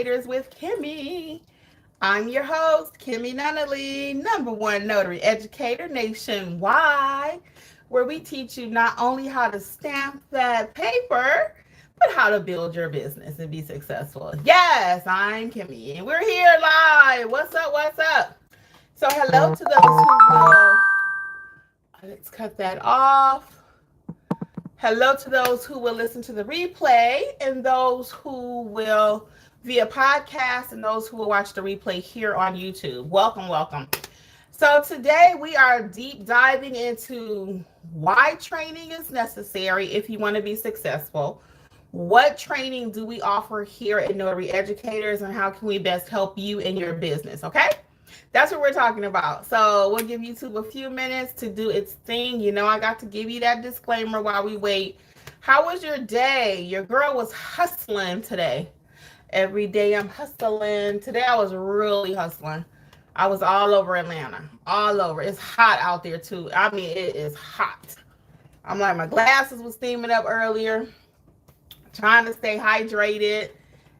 Educators with Kimmi. I'm your host, Kimmi Nunnally, #1 notary educator nationwide, where we teach you not only how to stamp that paper, but how to build your business and be successful. Yes, I'm Kimmi, and we're here live. What's up? What's up? So, hello to those who will. Let's cut that off. Hello to those who will listen to the replay and those who will via podcast and those who will watch the replay here on YouTube. Welcome, welcome. So today we are deep diving into why training is necessary if you want to be successful. What training do we offer here at Notary Educators, and how can we best help you in your business? Okay. That's what we're talking about. So we'll give YouTube a few minutes to do its thing. You know, I got to give you that disclaimer while we wait. How was your day? Your girl was hustling today. Every day I'm hustling. Today I was really hustling. I was all over Atlanta. All over. It's hot out there too. I mean, it is hot. I'm like, my glasses was steaming up earlier. Trying to stay hydrated.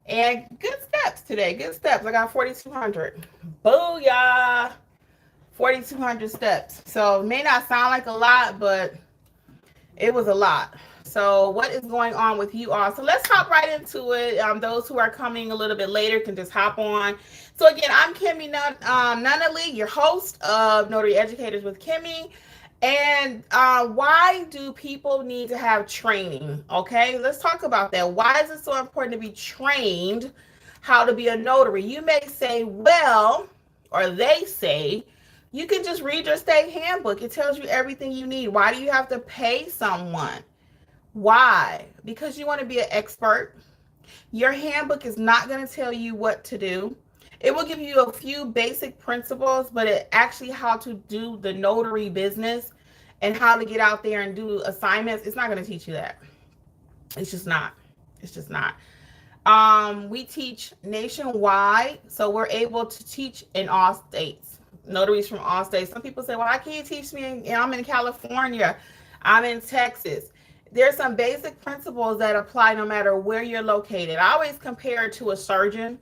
And good steps today. Good steps. I got 4,200. Booyah. 4,200 steps. So it may not sound like a lot, but it was a lot. So what is going on with you all? So let's hop right into it. Those who are coming a little bit later can just hop on. So again, I'm Kimmi Nunnally, your host of Notary Educators with Kimmi. And why do people need to have training? Okay, let's talk about that. Why is it so important to be trained how to be a notary? You may say, well, or they say, you can just read your state handbook. It tells you everything you need. Why do you have to pay someone? Why? Because you want to be an expert. Your handbook is not going to tell you what to do. It will give you a few basic principles, but it actually how to do the notary business and how to get out there and do assignments. It's not going to teach you that. It's just not. It's just not. We teach nationwide, so we're able to teach in all states. Notaries from all states. Some people say, well, how can you teach me? I'm in California. I'm in Texas. There's some basic principles that apply no matter where you're located. I always compare it to a surgeon.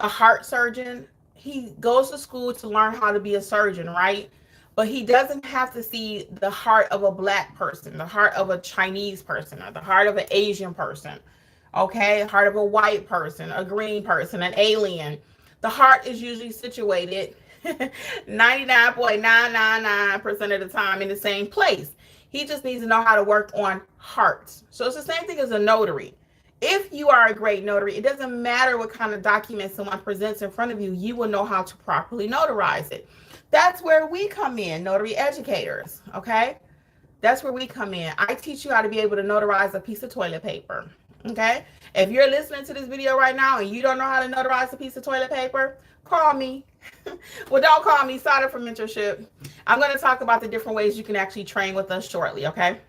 A heart surgeon, he goes to school to learn how to be a surgeon, right? But he doesn't have to see the heart of a black person, the heart of a Chinese person, or the heart of an Asian person, okay? Heart of a white person, a green person, an alien. The heart is usually situated 99.999% of the time in the same place. He just needs to know how to work on hearts. So it's the same thing as a notary. If you are a great notary, it doesn't matter what kind of document someone presents in front of you, you will know how to properly notarize it. That's where we come in, notary educators, okay? That's where we come in. I teach you how to be able to notarize a piece of toilet paper, okay? If you're listening to this video right now and you don't know how to notarize a piece of toilet paper, call me. Well, don't call me. Sign up for mentorship. I'm going to talk about the different ways you can actually train with us shortly, okay?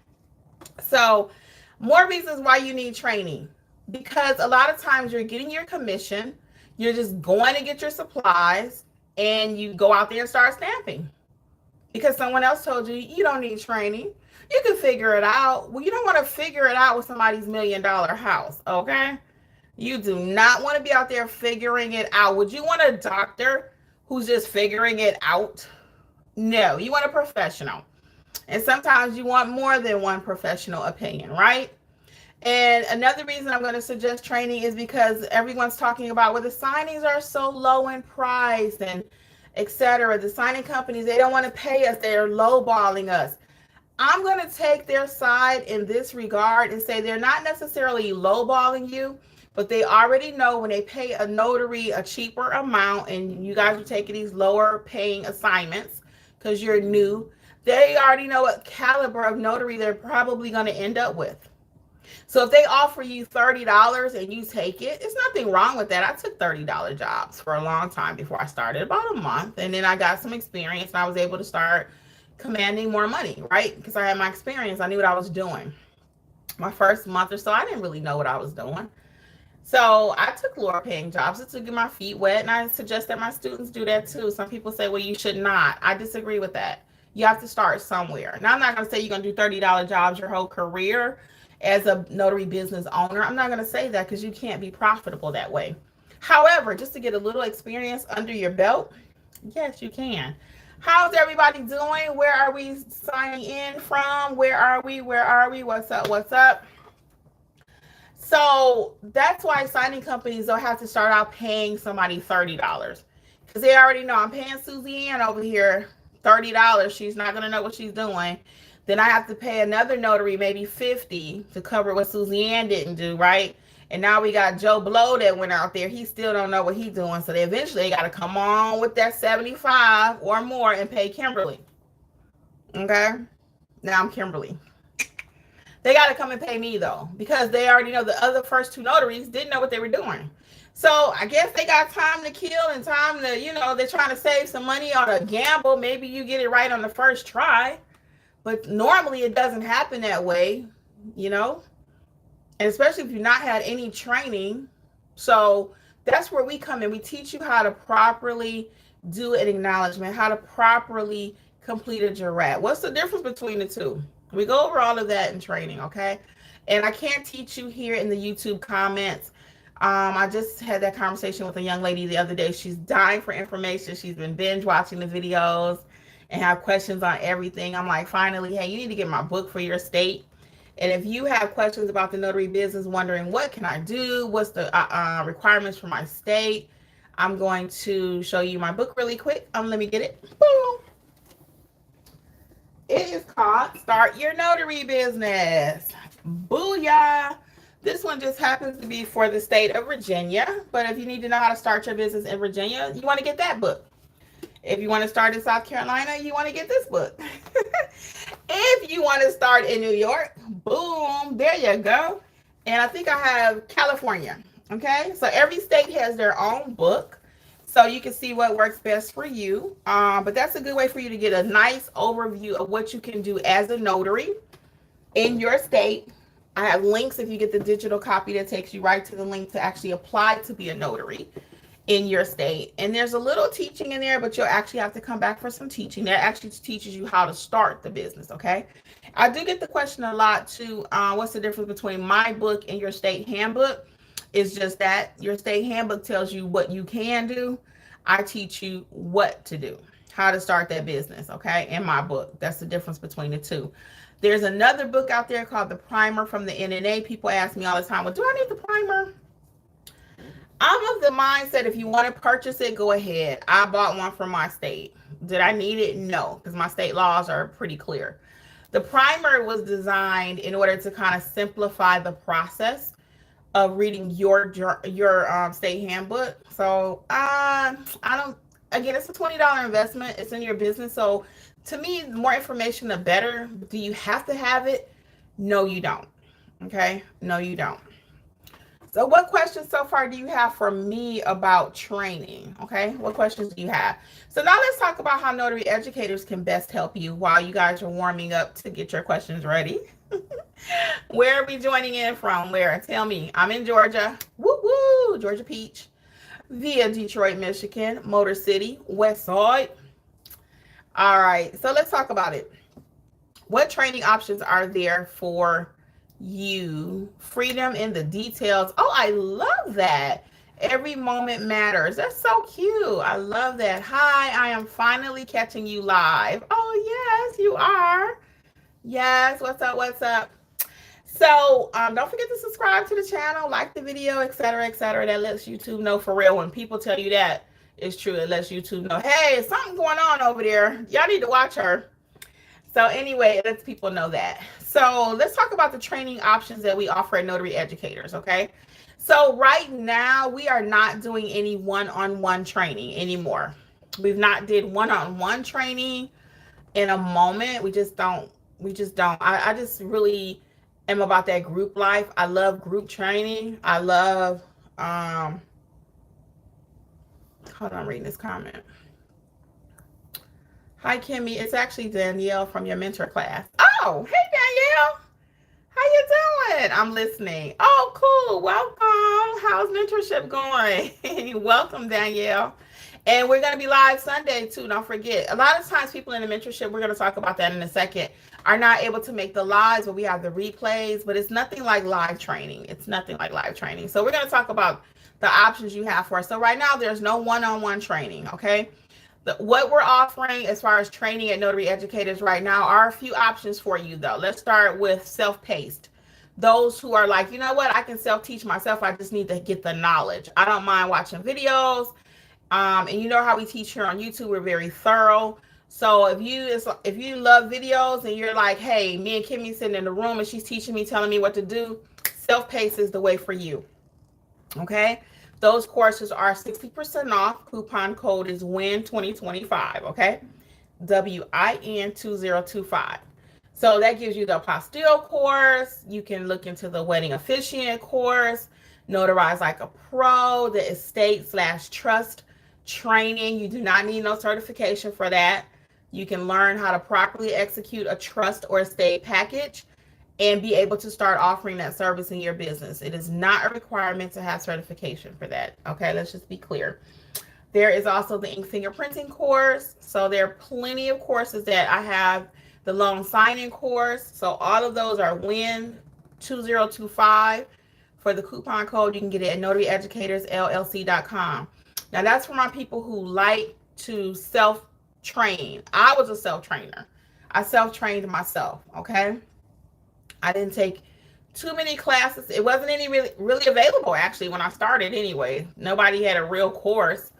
So, more reasons why you need training. Because a lot of times you're getting your commission, you're just going to get your supplies, and you go out there and start stamping. Because someone else told you, you don't need training. You can figure it out. Well, you don't want to figure it out with somebody's $1 million house, okay? You do not want to be out there figuring it out. Would you want a doctor who's just figuring it out? No, you want a professional. And sometimes you want more than one professional opinion, right? And another reason I'm going to suggest training is because everyone's talking about, well, the signings are so low in price and etc. The signing companies, they don't want to pay us. They're lowballing us. I'm going to take their side in this regard and say they're not necessarily lowballing you, but they already know when they pay a notary a cheaper amount and you guys are taking these lower paying assignments because you're new, they already know what caliber of notary they're probably going to end up with. So if they offer you $30 and you take it, it's nothing wrong with that. I took $30 jobs for a long time before I started, about a month. And then I got some experience and I was able to start commanding more money, right? Because I had my experience. I knew what I was doing. My first month or so, I didn't really know what I was doing. So I took lower paying jobs to get my feet wet. And I suggest that my students do that too. Some people say, well, you should not. I disagree with that. You have to start somewhere. Now, I'm not going to say you're going to do $30 jobs your whole career as a notary business owner. I'm not going to say that because you can't be profitable that way. However, just to get a little experience under your belt, yes, you can. How's everybody doing? Where are we signing in from? Where are we? Where are we? What's up? What's up? So that's why signing companies don't have to start out paying somebody $30 because they already know I'm paying Suzanne over here $30. She's not gonna know what she's doing. Then I have to pay another notary maybe 50 to cover what Suzanne didn't do, right? And now we got Joe Blow that went out there. He still don't know what he's doing. So they eventually got to come on with that 75 or more and pay Kimberly. Okay? Now I'm Kimberly. They got to come and pay me though, because they already know the other first two notaries didn't know what they were doing. So I guess they got time to kill and time to, they're trying to save some money on a gamble. Maybe you get it right on the first try, but normally it doesn't happen that way, and especially if you've not had any training. So that's where we come in. We teach you how to properly do an acknowledgement, how to properly complete a jurat. What's the difference between the two? We go over all of that in training, okay? And I can't teach you here in the YouTube comments. I just had that conversation with a young lady the other day. She's dying for information. She's been binge watching the videos and have questions on everything. I'm like, finally, hey, you need to get my book for your state. And if you have questions about the notary business, wondering what can I do, what's the requirements for my state, I'm going to show you my book really quick. Let me get it. Boom. It is called Start Your Notary Business. Booyah! This one just happens to be for the state of Virginia. But if you need to know how to start your business in Virginia, you want to get that book. If you want to start in South Carolina, you want to get this book. If you want to start in New York, boom, there you go. And I think I have California. Okay, so every state has their own book, so you can see what works best for you. But that's a good way for you to get a nice overview of what you can do as a notary in your state. I have links if you get the digital copy that takes you right to the link to actually apply to be a notary in your state. And there's a little teaching in there, but you'll actually have to come back for some teaching that actually teaches you how to start the business. Okay, I do get the question a lot too. What's the difference between my book and your state handbook? It's just that your state handbook tells you what you can do. I teach you what to do, how to start that business. Okay, in my book. That's the difference between the two. There's another book out there called The Primer from the NNA. People ask me all the time, well, do I need the primer? I'm of the mindset, if you want to purchase it, go ahead. I bought one for my state. Did I need it? No, because my state laws are pretty clear. The primer was designed in order to kind of simplify the process of reading your state handbook. So I don't, again, it's a $20 investment. It's in your business. So to me, the more information, the better. Do you have to have it? No, you don't. Okay? No, you don't. So what questions so far do you have for me about training? Okay, what questions do you have? So now let's talk about how notary educators can best help you while you guys are warming up to get your questions ready. Where are we joining in from? Where? Tell me. I'm in Georgia. Woo woo, Georgia Peach. Via Detroit, Michigan, Motor City, West Side. All right, so let's talk about it. What training options are there for you? Freedom in the details. Oh, I love that. Every moment matters. That's so cute. I love that. Hi, I am finally catching you live. Oh, yes, you are. Yes, what's up? What's up? So don't forget to subscribe to the channel, like the video, etc., etc. That lets YouTube know for real. When people tell you that it's true, it lets YouTube know, hey, something going on over there. Y'all need to watch her. So anyway, it lets people know that. So let's talk about the training options that we offer at Notary Educators, okay? So right now, we are not doing any one-on-one training anymore. We've not did one-on-one training in a moment. We just don't. I just really am about that group life. I love group training. I love, hold on, I'm reading this comment. Hi, Kimmi. It's actually Danielle from your mentor class. Oh, hey, Danielle. How you doing? I'm listening. Oh, cool. Welcome. How's mentorship going? Welcome, Danielle. And we're going to be live Sunday, too. Don't forget. A lot of times people in the mentorship, we're going to talk about that in a second, are not able to make the lives, but we have the replays. But it's nothing like live training. It's nothing like live training. So we're going to talk about the options you have for us. So right now, there's no one-on-one training, okay? What we're offering as far as training at Notary Educators right now are a few options for you, though. Let's start with self-paced. Those who are like, you know what, I can self-teach myself. I just need to get the knowledge. I don't mind watching videos. And you know how we teach here on YouTube, we're very thorough. So if you love videos and you're like, hey, me and Kimmi sitting in the room and she's teaching me, telling me what to do, self-paced is the way for you. Okay, those courses are 60% off. Coupon code is WIN2025. Okay, WIN2025. So that gives you the apostille course. You can look into the wedding officiant course, notarize like a pro, the estate/trust training. You do not need no certification for that. You can learn how to properly execute a trust or estate package and be able to start offering that service in your business. It is not a requirement to have certification for that. Okay, let's just be clear. There is also the ink fingerprinting course. So there are plenty of courses that I have. The loan signing course. So all of those are WIN2025. For the coupon code, you can get it at notaryeducatorsllc.com. Now that's for my people who like to self-train. I was a self-trainer. I self-trained myself, okay? I didn't take too many classes. It wasn't any really available actually when I started anyway. Nobody had a real course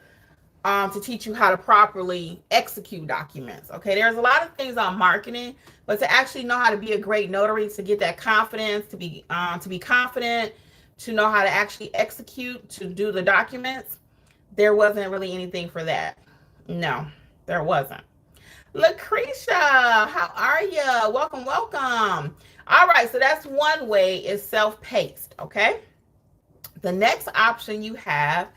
to teach you how to properly execute documents. Okay, there's a lot of things on marketing, but to actually know how to be a great notary, to get that confidence, to be confident, to know how to actually execute, to do the documents, there wasn't really anything for that. No, there wasn't. Lucretia, how are you? Welcome, welcome. All right, so that's one way, is self-paced, okay? The next option you have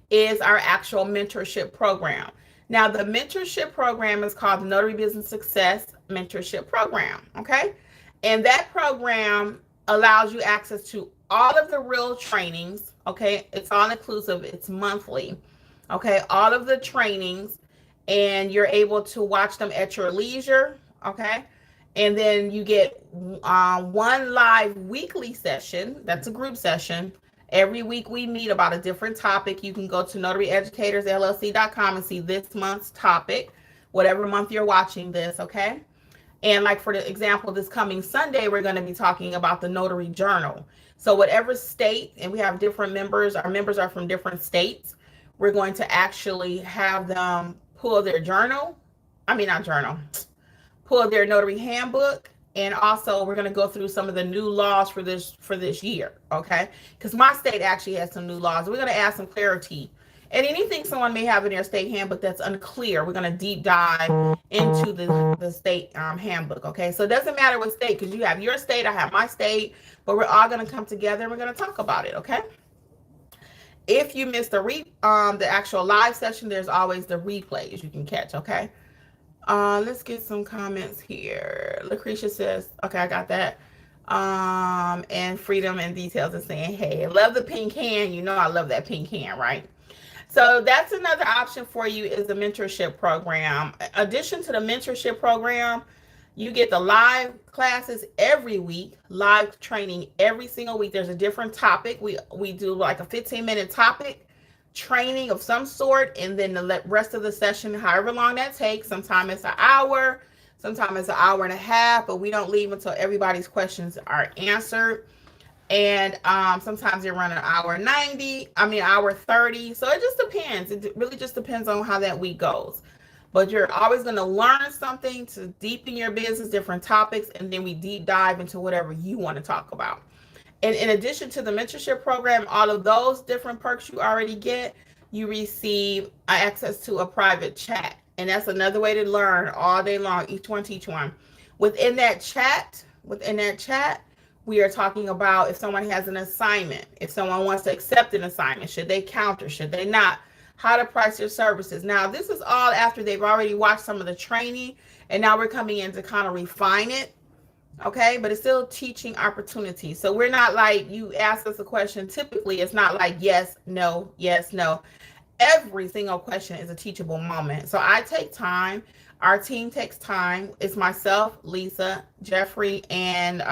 is our actual mentorship program. Now, the mentorship program is called the Notary Business Success Mentorship Program, okay? And that program allows you access to all of the real trainings, okay? It's all inclusive, it's monthly, okay? All of the trainings, and you're able to watch them at your leisure, okay? And then you get one live weekly session. That's a group session. Every week we meet about a different topic. You can go to notaryeducatorsllc.com and see this month's topic, whatever month you're watching this, okay? And like for the example, this coming Sunday, we're going to be talking about the notary journal. So whatever state, and we have different members, our members are from different states, we're going to actually have them pull their journal. Pull their notary handbook. And also we're going to go through some of the new laws for this year, okay? Because my state actually has some new laws. We're going to add some clarity. And anything someone may have in their state handbook that's unclear, we're going to deep dive into the state handbook, okay? So it doesn't matter what state, because you have your state, I have my state, but we're all going to come together and we're going to talk about it, okay? If you missed the actual live session, there's always the replays you can catch, okay? Let's get some comments here. Lucretia says, okay, I got that. And Freedom and Details is saying, hey, I love the pink hand. You know I love that pink hand, right? So that's another option for you, is the mentorship program. In addition to the mentorship program, you get the live classes every week, live training every single week. There's a different topic. We do like a 15-minute topic training of some sort, and then the rest of the session, however long that takes. Sometimes it's an hour, sometimes it's an hour and a half, but we don't leave until everybody's questions are answered. And sometimes they run an hour 30. So it just depends. It really just depends on how that week goes. But you're always going to learn something to deepen your business, different topics, and then we deep dive into whatever you want to talk about. And in addition to the mentorship program, all of those different perks you already get, you receive access to a private chat. And that's another way to learn all day long, each one teach one. Within that chat, we are talking about if someone has an assignment, if someone wants to accept an assignment, should they counter, should they not, how to price your services. Now, this is all after they've already watched some of the training, and now we're coming in to kind of refine it. Okay, but it's still teaching opportunity. So we're not like, you ask us a question, typically it's not like yes, no, yes, no. Every single question is a teachable moment. So I take time, our team takes time. It's myself, Lisa, Jeffrey, and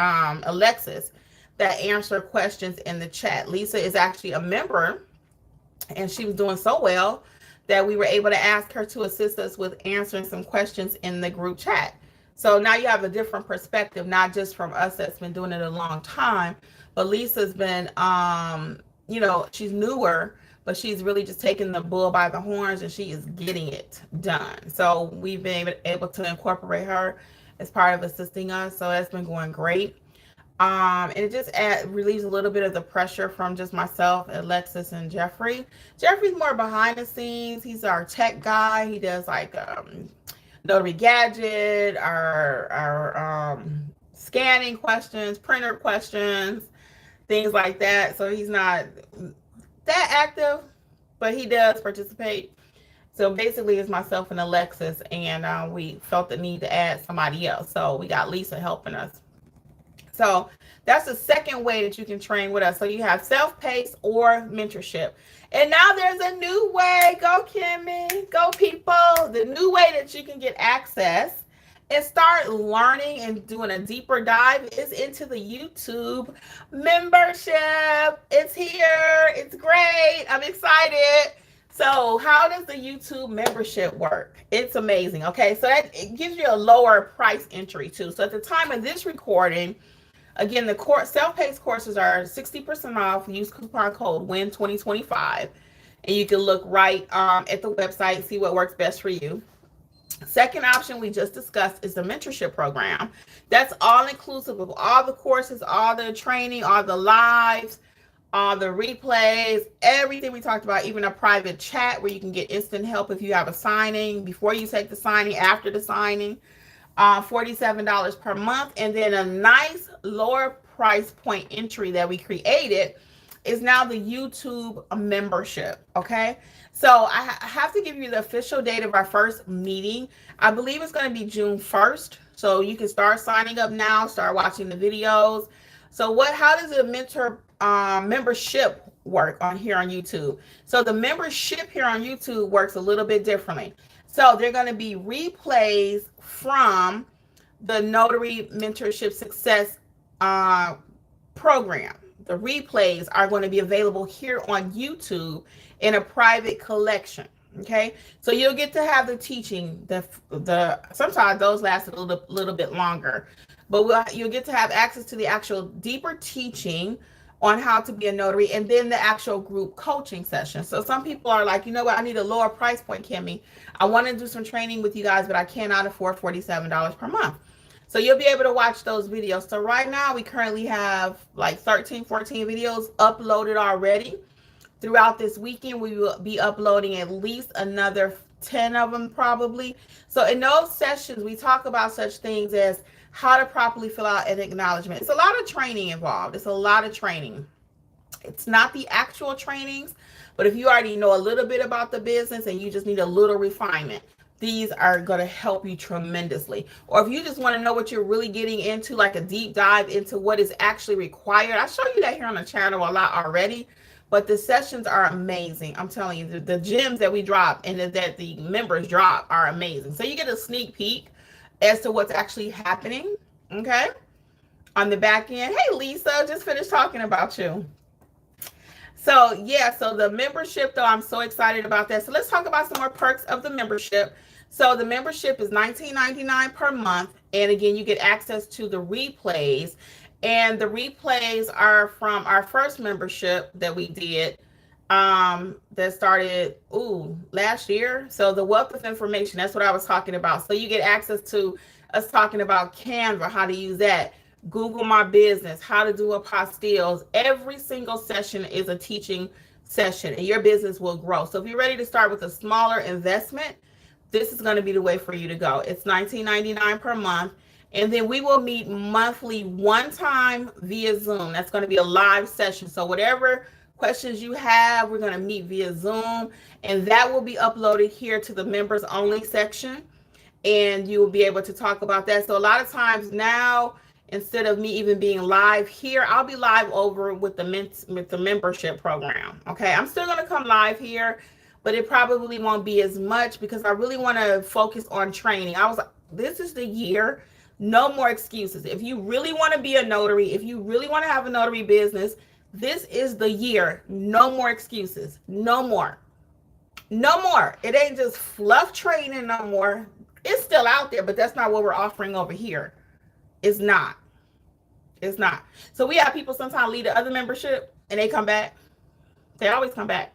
Alexis that answer questions in the chat. Lisa is actually a member And she was doing so well that we were able to ask her to assist us with answering some questions in the group chat. So now you have a different perspective, not just from us that's been doing it a long time, but Lisa's been, she's newer, but she's really just taking the bull by the horns and she is getting it done. So we've been able to incorporate her as part of assisting us. So that's been going great. And it just relieves a little bit of the pressure from just myself, Alexis, and Jeffrey. Jeffrey's more behind the scenes. He's our tech guy. He does like Notary Gadget, our scanning questions, printer questions, things like that. So he's not that active, but he does participate. So basically, it's myself and Alexis, and we felt the need to add somebody else. So we got Lisa helping us. So that's the second way that you can train with us. So you have self-paced or mentorship. And now there's a new way. Go, Kimmi. Go, people. The new way that you can get access and start learning and doing a deeper dive is into the YouTube membership. It's here. It's great. I'm excited. So how does the YouTube membership work? It's amazing. Okay, so it gives you a lower price entry too. So at the time of this recording, again, the self-paced courses are 60% off. Use coupon code WIN2025. And you can look right at the website, see what works best for you. Second option we just discussed is the mentorship program. That's all inclusive of all the courses, all the training, all the lives, all the replays, everything we talked about, even a private chat where you can get instant help if you have a signing, before you take the signing, after the signing. $47 per month, and then a nice lower price point entry that we created is now the YouTube membership. Okay, so I have to give you the official date of our first meeting. I believe it's going to be June 1st, so you can start signing up now, start watching the videos. So how does the membership work on here on YouTube? So the membership here on YouTube works a little bit differently. So they're going to be replays from the Notary Mentorship Success program. The replays are going to be available here on YouTube in a private collection. Okay, so you'll get to have the teaching. Sometimes those last a little bit longer, but you'll get to have access to the actual deeper teaching on how to be a notary, and then the actual group coaching session. So some people are like, you know what, I need a lower price point, Kimmi. I want to do some training with you guys, but I cannot afford $47 per month. So you'll be able to watch those videos. So right now we currently have like 13, 14 videos uploaded already. Throughout this weekend, we will be uploading at least another 10 of them probably. So in those sessions, we talk about such things as how to properly fill out an acknowledgement. It's a lot of training involved. It's a lot of training. It's not the actual trainings, but if you already know a little bit about the business and you just need a little refinement, these are going to help you tremendously. Or if you just want to know what you're really getting into, like a deep dive into what is actually required, I show you that here on the channel a lot already, but the sessions are amazing. I'm telling you, the gems that we drop and that the members drop are amazing. So you get a sneak peek as to what's actually happening, okay, on the back end. Hey, Lisa, just finished talking about you. So yeah, so the membership, though, I'm so excited about that. So let's talk about some more perks of the membership. So the membership is $19.99 per month. And again, you get access to the replays. And the replays are from our first membership that we did that started last year. So the wealth of information, that's what I was talking about. So you get access to us talking about Canva, how to use that, Google My Business, how to do apostilles. Every single session is a teaching session and your business will grow. So if you're ready to start with a smaller investment, this is going to be the way for you to go. It's $19.99 per month. And then we will meet monthly, one time via Zoom. That's going to be a live session. So whatever questions you have, we're going to meet via Zoom, and that will be uploaded here to the members only section, and you will be able to talk about that. So a lot of times now, instead of me even being live here, I'll be live over with the membership program. Okay, I'm still going to come live here, but it probably won't be as much because I really want to focus on training. This is the year. No more excuses. If you really want to be a notary, if you really want to have a notary business, This is the year. No more excuses. No more. No more. It ain't just fluff training no more. It's still out there, but that's not what we're offering over here. It's not. It's not. So we have people sometimes leave the other membership and they come back. They always come back.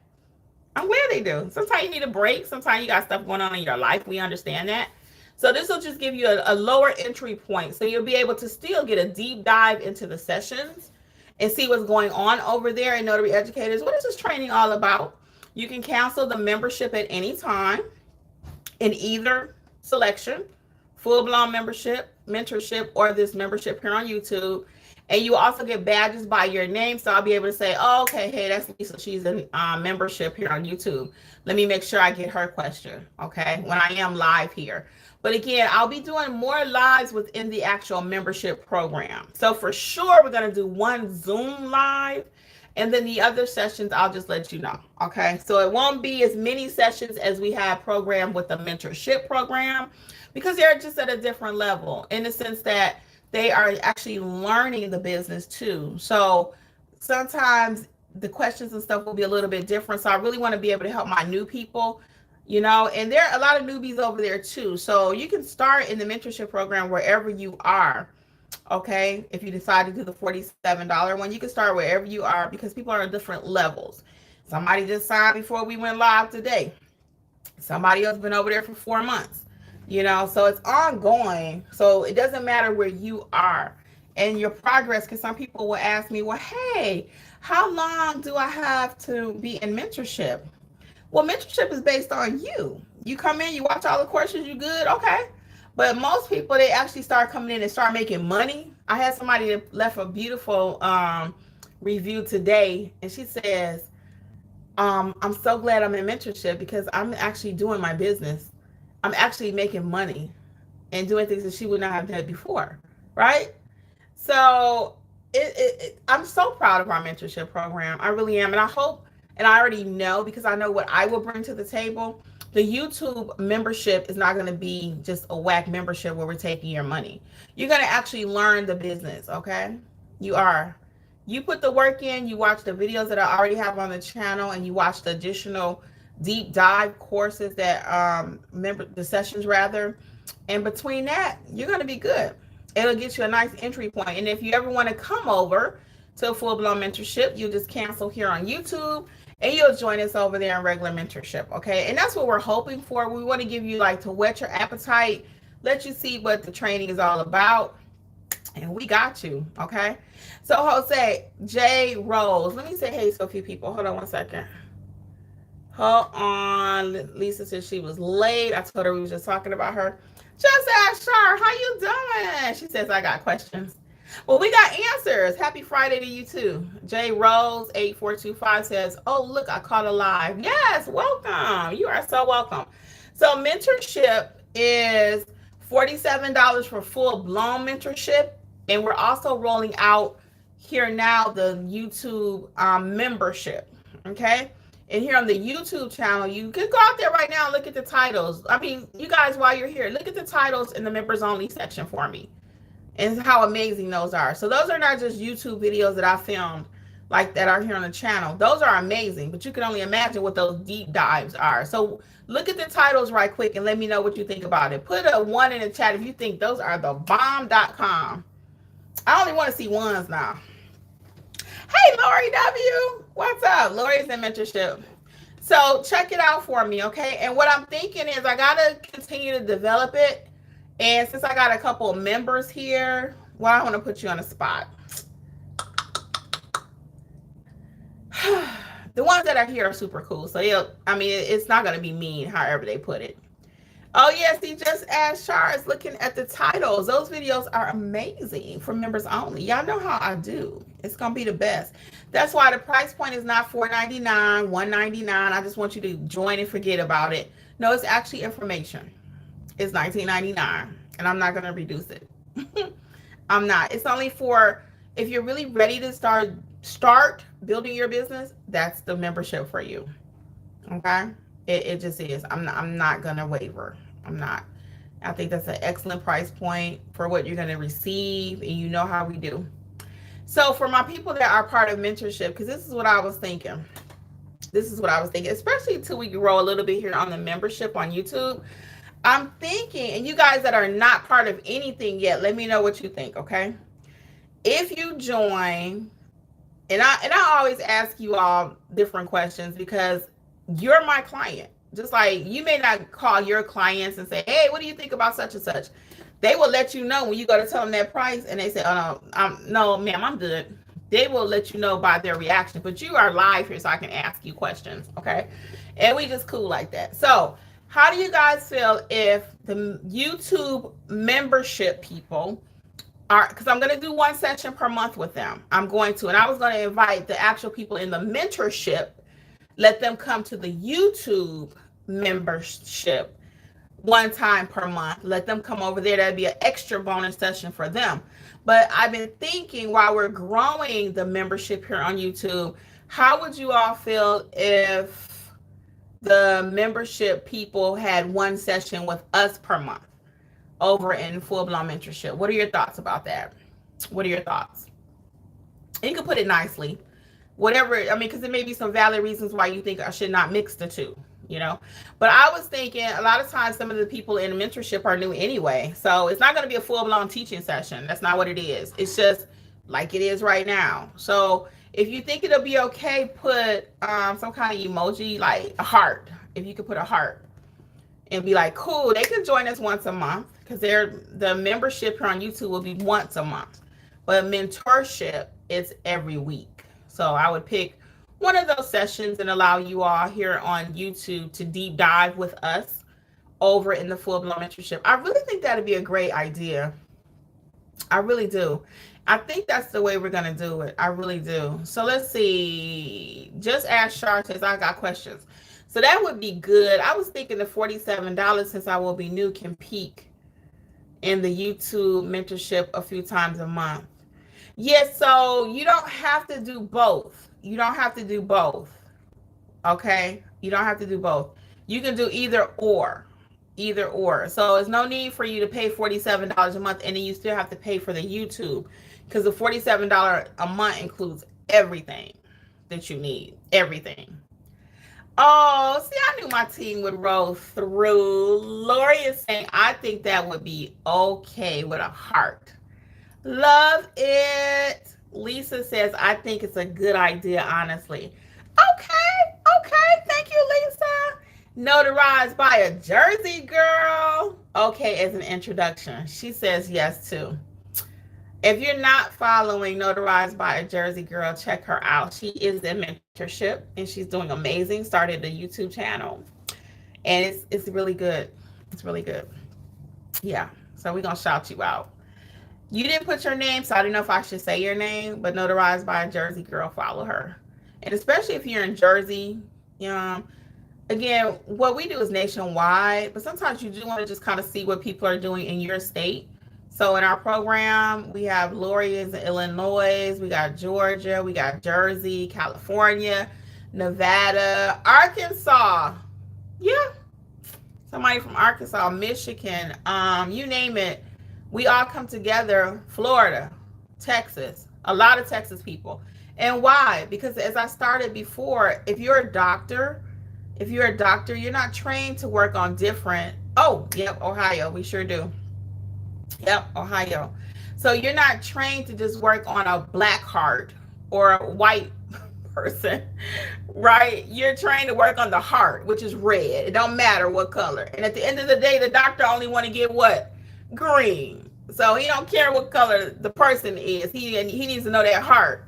I'm glad they do. Sometimes you need a break. Sometimes you got stuff going on in your life. We understand that. So this will just give you a lower entry point. So you'll be able to still get a deep dive into the sessions and see what's going on over there in Notary Educators. What is this training all about? You can cancel the membership at any time in either selection, full-blown membership, mentorship, or this membership here on YouTube. And you also get badges by your name. So I'll be able to say, oh, okay, hey, that's Lisa. She's in membership here on YouTube. Let me make sure I get her question, okay, when I am live here. But again, I'll be doing more lives within the actual membership program. So for sure, we're going to do one Zoom live. And then the other sessions, I'll just let you know, okay? So it won't be as many sessions as we have programmed with the mentorship program because they're just at a different level in the sense that they are actually learning the business too. So sometimes the questions and stuff will be a little bit different. So I really want to be able to help my new people, you know, and there are a lot of newbies over there too. So you can start in the mentorship program wherever you are. Okay, if you decide to do the $47 one, you can start wherever you are because people are at different levels. Somebody just signed before we went live today. Somebody else been over there for 4 months. You know, so it's ongoing. So it doesn't matter where you are and your progress, because some people will ask me, well, hey, how long do I have to be in mentorship? Well, mentorship is based on you. You come in, you watch all the courses, you good, okay. But most people, they actually start coming in and start making money. I had somebody that left a beautiful review today, and she says, I'm so glad I'm in mentorship because I'm actually doing my business. I'm actually making money and doing things that she would not have done before, right? So I'm so proud of our mentorship program. I really am. And I hope, and I already know because I know what I will bring to the table. The YouTube membership is not going to be just a whack membership where we're taking your money. You're going to actually learn the business, okay? You are. You put the work in, you watch the videos that I already have on the channel, and you watch the additional deep dive courses that the sessions rather. And between that, you're going to be good. It'll get you a nice entry point. And if you ever want to come over to a full-blown mentorship, you just cancel here on YouTube and you'll join us over there in regular mentorship, okay? And that's what we're hoping for. We want to give you, like, to whet your appetite, let you see what the training is all about, and we got you, okay? So Jose J Rose, let me say hey to a few people. Hold on one second. Hold on. Lisa said she was late. I told her we was just talking about her. Just ask Shar, how you doing? She says I got questions. Well, we got answers. Happy Friday to you too. J Rose 8425 says, oh, look, I caught a live. Yes, welcome. You are so welcome. So mentorship is $47 for full-blown mentorship. And we're also rolling out here now the YouTube membership. Okay. And here on the YouTube channel, you can go out there right now and look at the titles. I mean, you guys, while you're here, look at the titles in the members only section for me and how amazing those are. So those are not just YouTube videos that I filmed like that are here on the channel. Those are amazing, but you can only imagine what those deep dives are. So look at the titles right quick and let me know what you think about it. Put a 1 in the chat if you think those are the bomb.com. I only want to see ones now. Hey, Lori W. What's up? Lori's in mentorship. So check it out for me, okay? And what I'm thinking is I got to continue to develop it. And since I got a couple of members here, well, I want to put you on a spot. The ones that are here are super cool. So, I mean, it's not going to be mean, however they put it. Oh, yes, he just asked Charles looking at the titles. Those videos are amazing for members only. Y'all know how I do. It's going to be the best. That's why the price point is not $4.99, $1.99. I just want you to join and forget about it. No, it's actually information. It's $19.99, and I'm not going to reduce it. I'm not. It's only for if you're really ready to start building your business, that's the membership for you. Okay? It just is. I'm not going to waver. I'm not. I think that's an excellent price point for what you're going to receive, and you know how we do. So for my people that are part of mentorship, because this is what I was thinking. This is what I was thinking, especially until we grow a little bit here on the membership on YouTube. I'm thinking, and you guys that are not part of anything yet, let me know what you think, okay? If you join, and I always ask you all different questions because you're my client. Just like you may not call your clients and say, "Hey, what do you think about such and such?" They will let you know when you go to tell them that price, and they say, "Oh no, no, ma'am, I'm good." They will let you know by their reaction. But you are live here, so I can ask you questions, okay? And we just cool like that. So, how do you guys feel if the YouTube membership people are, because I'm going to do one session per month with them. I'm going to, and I was going to invite the actual people in the mentorship, let them come to the YouTube membership one time per month. Let them come over there. That'd be an extra bonus session for them. But I've been thinking while we're growing the membership here on YouTube, how would you all feel if the membership people had one session with us per month over in full-blown mentorship? What are your thoughts about that? What are your thoughts? And you can put it nicely. Whatever, I mean, because there may be some valid reasons why you think I should not mix the two, you know? But I was thinking a lot of times some of the people in mentorship are new anyway. So it's not going to be a full-blown teaching session. That's not what it is. It's just like it is right now. So if you think it'll be okay, put some kind of emoji, like a heart. If you could put a heart and be like, cool, they can join us once a month because the membership here on YouTube will be once a month. But mentorship is every week. So I would pick one of those sessions and allow you all here on YouTube to deep dive with us over in the full-blown mentorship. I really think that'd be a great idea. I really do. I think that's the way we're going to do it. I really do. So let's see. Just ask Char says, I got questions. So that would be good. I was thinking the $47, since I will be new, can peak in the YouTube mentorship a few times a month. Yes, so you don't have to do both. You don't have to do both. Okay? You don't have to do both. You can do either or. Either or. So there's no need for you to pay $47 a month and then you still have to pay for the YouTube, because the $47 a month includes everything that you need. Everything. Oh, see, I knew my team would roll through. Lori is saying, I think that would be okay with a heart. Love it. Lisa says, I think it's a good idea, honestly. Okay. Thank you, Lisa. Notarized by a Jersey girl. Okay, as an introduction. She says yes, too. If you're not following Notarized by a Jersey girl, check her out. She is in mentorship and she's doing amazing. Started a YouTube channel and it's really good. It's really good. Yeah. So we're going to shout you out. You didn't put your name, so I don't know if I should say your name, but Notarized by a Jersey girl, follow her. And especially if you're in Jersey, again, what we do is nationwide, but sometimes you do want to just kind of see what people are doing in your state. So in our program, we have Lori is in Illinois, we got Georgia, we got Jersey, California, Nevada, Arkansas. Yeah. Somebody from Arkansas, Michigan, you name it. We all come together. Florida, Texas, a lot of Texas people. And why? Because as I started before, if you're a doctor, you're not trained to work on different. Oh, yep, Ohio, we sure do. Yep, Ohio. So you're not trained to just work on a black heart or a white person, right? You're trained to work on the heart, which is red. It don't matter what color. And at the end of the day, the doctor only want to get what? Green. So he don't care what color the person is. He needs to know that heart.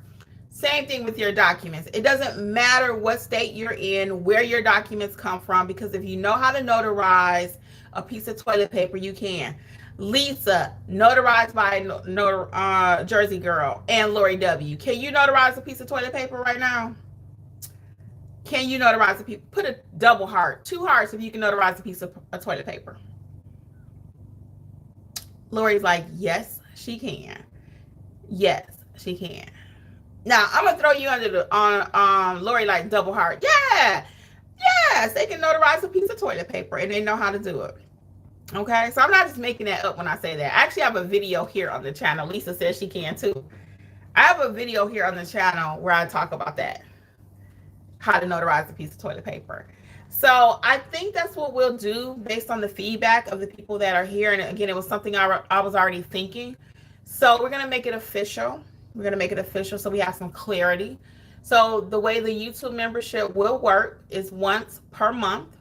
Same thing with your documents. It doesn't matter what state you're in, where your documents come from, because if you know how to notarize a piece of toilet paper, you can. Lisa, notarized by Jersey girl, and Lori W. Can you notarize a piece of toilet paper right now? Can you notarize a piece? Put a double heart, 2 hearts if you can notarize a piece of toilet paper. Lori's like, yes, she can. Yes, she can. Now I'm gonna throw you under the on Lori, like double heart. Yeah, yes, they can notarize a piece of toilet paper and they know how to do it. Okay, so I'm not just making that up when I say that. I actually have a video here on the channel. Lisa says she can too. I have a video here on the channel where I talk about that, how to notarize a piece of toilet paper. So I think that's what we'll do based on the feedback of the people that are here. And again, it was something I was already thinking. So we're going to make it official. We're going to make it official so we have some clarity. So the way the YouTube membership will work is once per month,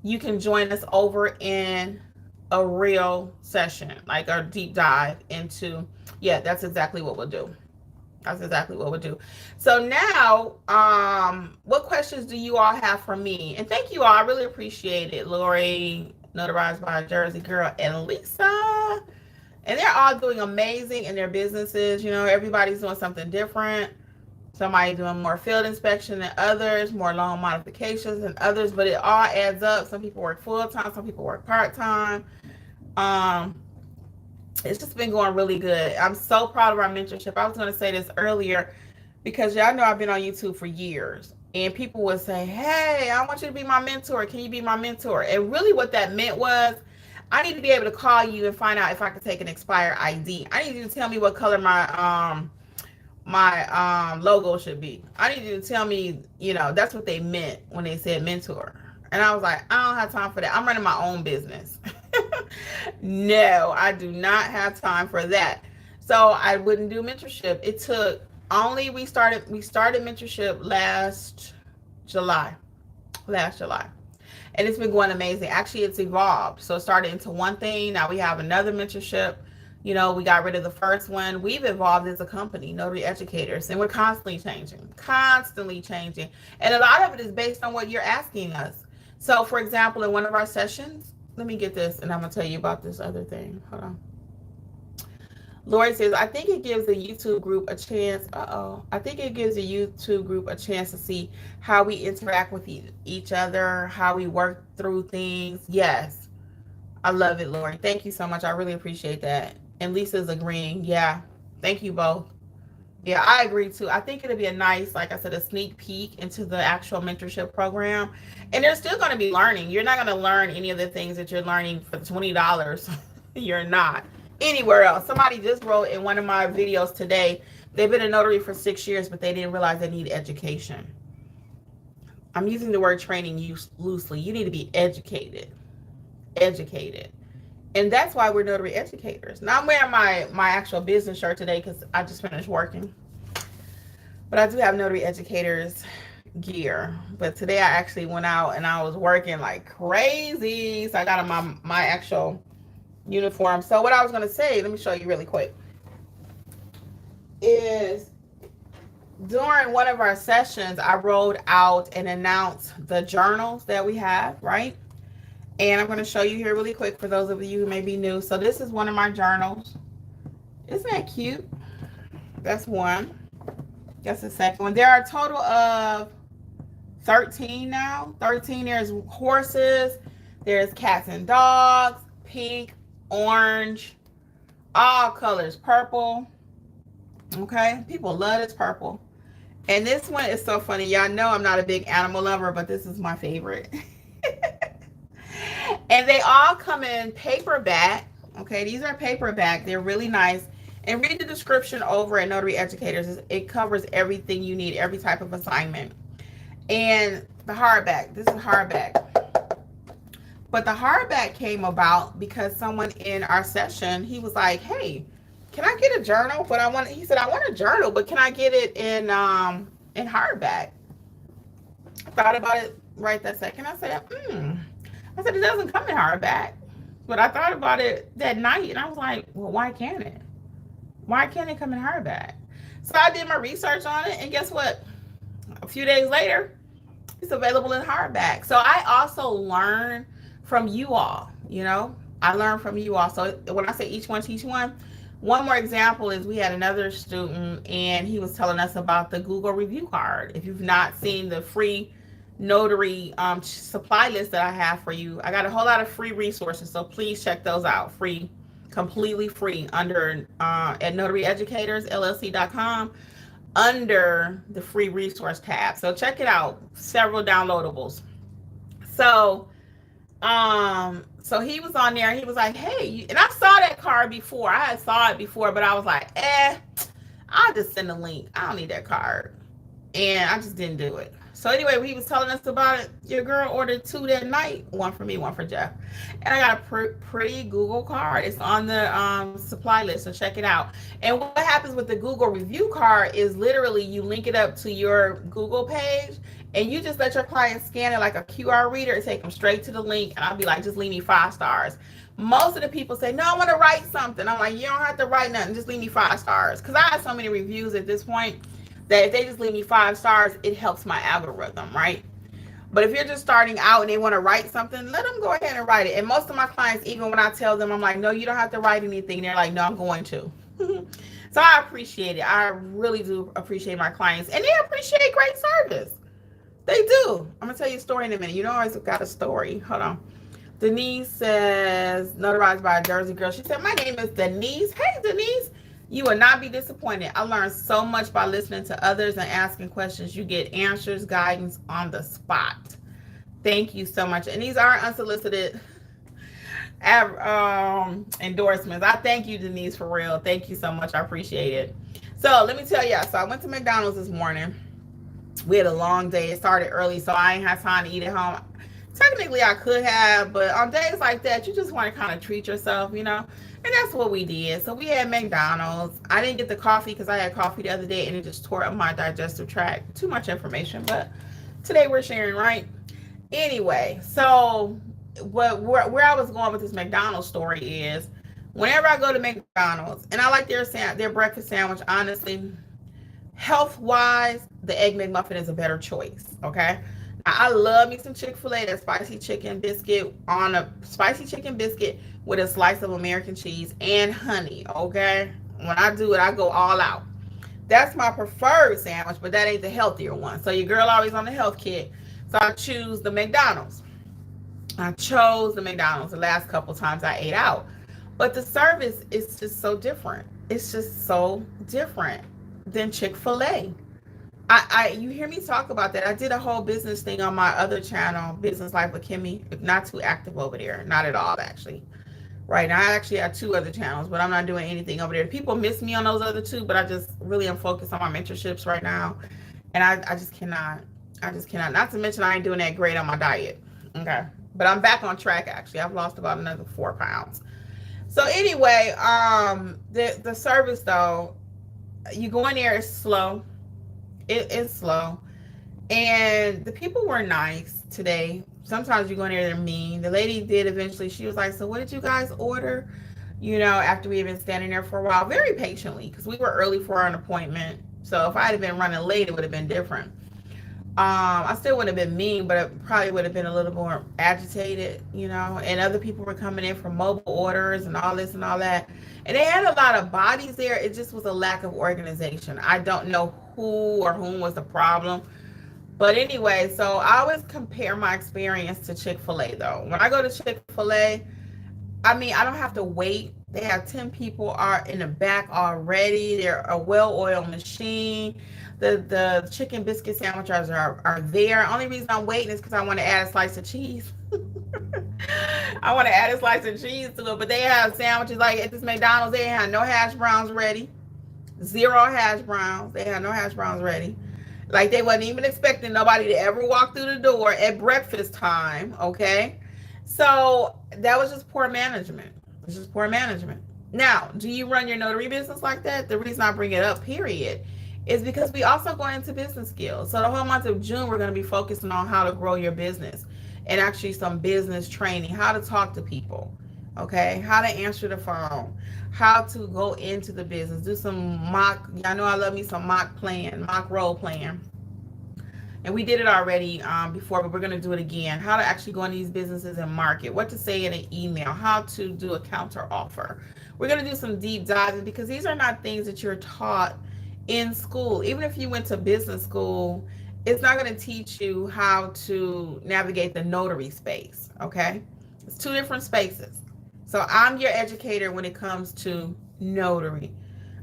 you can join us over in a real session, like a deep dive into, yeah, that's exactly what we'll do. That's exactly what we'll do. So now, what questions do you all have for me? And thank you all. I really appreciate it. Lori, Notarized by a Jersey Girl, and Lisa. And they're all doing amazing in their businesses. You know, everybody's doing something different. Somebody doing more field inspection than others, more loan modifications than others, but it all adds up. Some people work full time, some people work part time. Um, it's just been going really good. I'm so proud of our mentorship. I was going to say this earlier because y'all know I've been on YouTube for years, and people would say, "Hey, I want you to be my mentor. Can you be my mentor?" And really, what that meant was, I need to be able to call you and find out if I can take an expired ID. I need you to tell me what color my logo should be. I need you to tell me, you know, that's what they meant when they said mentor. And I was like, I don't have time for that. I'm running my own business. No, I do not have time for that. So I wouldn't do mentorship. It took only we started mentorship July. Last July. And it's been going amazing. Actually, it's evolved. So it started into one thing. Now we have another mentorship. You know, we got rid of the first one. We've evolved as a company, Notary Educators, and we're constantly changing, constantly changing. And a lot of it is based on what you're asking us. So, for example, in one of our sessions, let me get this, and I'm going to tell you about this other thing. Hold on. Lori says, I think it gives the YouTube group a chance. I think it gives the YouTube group a chance to see how we interact with each other, how we work through things. Yes. I love it, Lori. Thank you so much. I really appreciate that. And Lisa's agreeing. Yeah. Thank you both. Yeah, I agree too. I think it'll be a nice, like I said, a sneak peek into the actual mentorship program. And they're still going to be learning. You're not going to learn any of the things that you're learning for $20. You're not. Anywhere else. Somebody just wrote in one of my videos today, they've been a notary for 6 years, but they didn't realize they need education. I'm using the word training loosely. You need to be educated. Educated. And that's why we're notary educators. Now I'm wearing my actual business shirt today because I just finished working. But I do have notary educators gear. But today I actually went out and I was working like crazy. So I got on my actual uniform. So what I was going to say, let me show you really quick, is during one of our sessions, I rolled out and announced the journals that we have, right? And I'm going to show you here really quick for those of you who may be new. So this is one of my journals. Isn't that cute? That's one. That's the second one. There are a total of 13 now. 13. There's horses. There's cats and dogs. Pink, orange, all colors. Purple. Okay. People love this purple. And this one is so funny. Y'all know I'm not a big animal lover, but this is my favorite. And they all come in paperback. Okay, these are paperback. They're really nice. And read the description over at Notary Educators. It covers everything you need, every type of assignment. And the hardback. This is hardback. But the hardback came about because someone in our session, he was like, "Hey, can I get a journal?" But he said, "I want a journal, but can I get it in hardback?" I thought about it right that second. I said, I said, it doesn't come in hardback. But I thought about it that night, and I was like, well, why can't it? Why can't it come in hardback? So I did my research on it, and guess what? A few days later, it's available in hardback. So I also learn from you all, you know? I learn from you all. So when I say each one teach one more example is we had another student, and he was telling us about the Google review card. If you've not seen the free notary supply list that I have for you, I got a whole lot of free resources, so please check those out. Free, completely free, under at notaryeducatorsllc.com under the free resource tab. So check it out. Several downloadables. So so he was on there, and he was like, "Hey," and I saw that card before. I had saw it before, but I was like, I'll just send a link. I don't need that card. And I just didn't do it. So anyway, when he was telling us about it, your girl ordered two that night, one for me, one for Jeff, and I got a pretty Google card. It's on the supply list, so check it out. And what happens with the Google review card is literally you link it up to your Google page, and you just let your clients scan it like a QR reader and take them straight to the link. And I'll be like, just leave me 5 stars. Most of the people say, no, I want to write something. I'm like, you don't have to write nothing. Just leave me 5 stars. Because I have so many reviews at this point that if they just leave me 5 stars, it helps my algorithm, right? But if you're just starting out and they want to write something, let them go ahead and write it. And most of my clients, even when I tell them, I'm like, no, you don't have to write anything, they're like, no, I'm going to. So I appreciate it. I really do appreciate my clients. And they appreciate great service. They do. I'm going to tell you a story in a minute. You know, I always got a story. Hold on. Denise says, notarized by a Jersey girl. She said, my name is Denise. Hey, Denise. You will not be disappointed. I learned so much by listening to others and asking questions. You get answers, guidance on the spot. Thank you so much. And these are unsolicited endorsements. I thank you, Denise, for real. Thank you so much. I appreciate it. So let me tell you. So I went to McDonald's this morning. We had a long day. It started early, so I ain't had time to eat at home. Technically, I could have, but on days like that, you just want to kind of treat yourself, you know? And that's what we did. So we had McDonald's. I didn't get the coffee because I had coffee the other day and it just tore up my digestive tract. Too much information, but today we're sharing, right? Anyway, so where I was going with this McDonald's story is whenever I go to McDonald's, and I like their breakfast sandwich, honestly, health wise, the Egg McMuffin is a better choice. Okay. Now, I love me some Chick-fil-A, that spicy chicken biscuit with a slice of American cheese and honey. Okay. When I do it, I go all out. That's my preferred sandwich, but that ain't the healthier one. So your girl always on the health kick. So I choose the McDonald's. I chose the McDonald's the last couple times I ate out. But the service is just so different. It's just so different than Chick-fil-A. You hear me talk about that. I did a whole business thing on my other channel, Business Life with Kimmi. Not too active over there. Not at all, actually. Right now, I actually have 2 other channels, but I'm not doing anything over there. People miss me on those other 2, but I just really am focused on my mentorships right now. And I just cannot. I just cannot. Not to mention I ain't doing that great on my diet. Okay. But I'm back on track, actually. I've lost about another 4 pounds. So anyway, the service, though, you go in there, it's slow. It is slow. And the people were nice today. Sometimes you go in there, they're mean. The lady did eventually. She was like, so what did you guys order? You know, after we had been standing there for a while, very patiently, because we were early for an appointment. So if I had been running late, it would have been different. I still would have been mean, but it probably would have been a little more agitated, you know. And other people were coming in for mobile orders and all this and all that. And they had a lot of bodies there. It just was a lack of organization. I don't know who or whom was the problem. But anyway, so I always compare my experience to Chick-fil-A, though. When I go to Chick-fil-A, I mean, I don't have to wait. They have 10 people are in the back already. They're a well-oiled machine. The chicken biscuit sandwiches are there. Only reason I'm waiting is because I want to add a slice of cheese. I want to add a slice of cheese to it. But they have sandwiches like at this McDonald's. They have no hash browns ready. 0 hash browns. They have no hash browns ready. Like they wasn't even expecting nobody to ever walk through the door at breakfast time. Okay. So that was just poor management. It's just poor management. Now, do you run your notary business like that? The reason I bring it up, period, is because we also go into business skills. So the whole month of June, we're going to be focusing on how to grow your business and actually some business training, how to talk to people, okay, how to answer the phone, how to go into the business, do some mock, I know I love me some mock role playing. And we did it already before, but we're going to do it again. How to actually go into these businesses and market, what to say in an email, how to do a counter offer. We're going to do some deep diving because these are not things that you're taught in school. Even if you went to business school, it's not going to teach you how to navigate the notary space, okay? It's 2 different spaces. So I'm your educator when it comes to notary,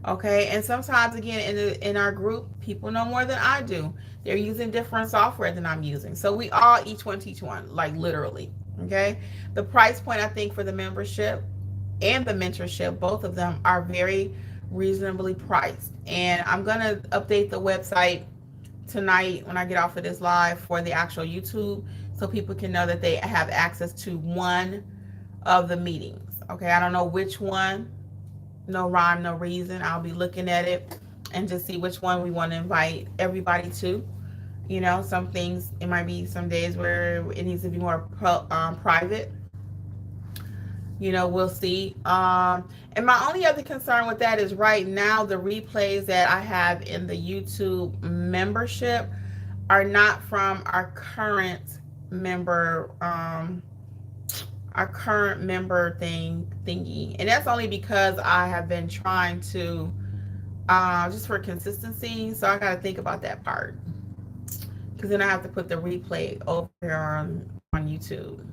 okay? And sometimes, again, in our group, people know more than I do. They're using different software than I'm using. So we all each one teach one, like literally, okay? The price point, I think, for the membership and the mentorship, both of them are very reasonably priced. And I'm going to update the website tonight when I get off of this live for the actual YouTube, so people can know that they have access to one of the meetings. Okay, I don't know which one, no rhyme, no reason. I'll be looking at it and just see which one we want to invite everybody to. Some things, it might be some days where it needs to be more private. We'll see. And my only other concern with that is right now the replays that I have in the YouTube membership are not from our current member thingy, and that's only because I have been trying to just for consistency. So I got to think about that part, because then I have to put the replay over here on YouTube.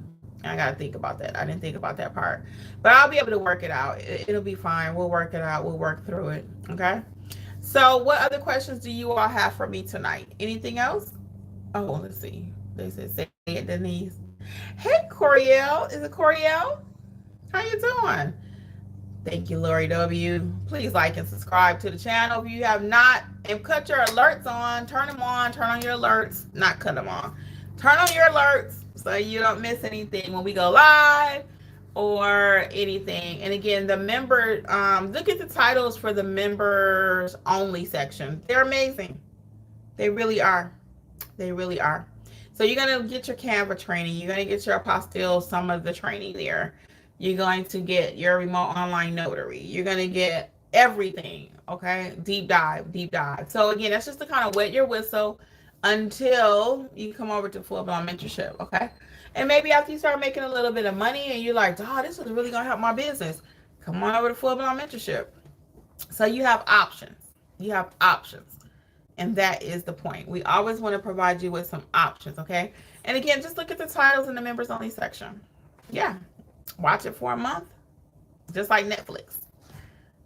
I got to think about that. I didn't think about that part, but I'll be able to work it out. It'll be fine. We'll work it out. We'll work through it. Okay. So what other questions do you all have for me tonight? Anything else? Oh, let's see. They said, say it, Denise. Hey, Coriel. Is it Coriel? How you doing? Thank you, Lori W. Please like and subscribe to the channel if you have not. And cut your alerts on. Turn them on. Turn on your alerts. Not cut them on. Turn on your alerts so you don't miss anything when we go live or anything. And again, the member, look at the titles for the members only section. They're amazing. They really are. They really are. So you're going to get your Canva training. You're going to get your apostille, some of the training there. You're going to get your remote online notary. You're going to get everything, okay? Deep dive, deep dive. So again, that's just to kind of wet your whistle until you come over to full-blown mentorship, okay? And maybe after you start making a little bit of money and you're like, oh, this is really going to help my business, come on over to full-blown mentorship. So you have options. You have options. And that is the point. We always want to provide you with some options, okay? And again, just look at the titles in the members only section. Yeah. Watch it for a month. Just like Netflix.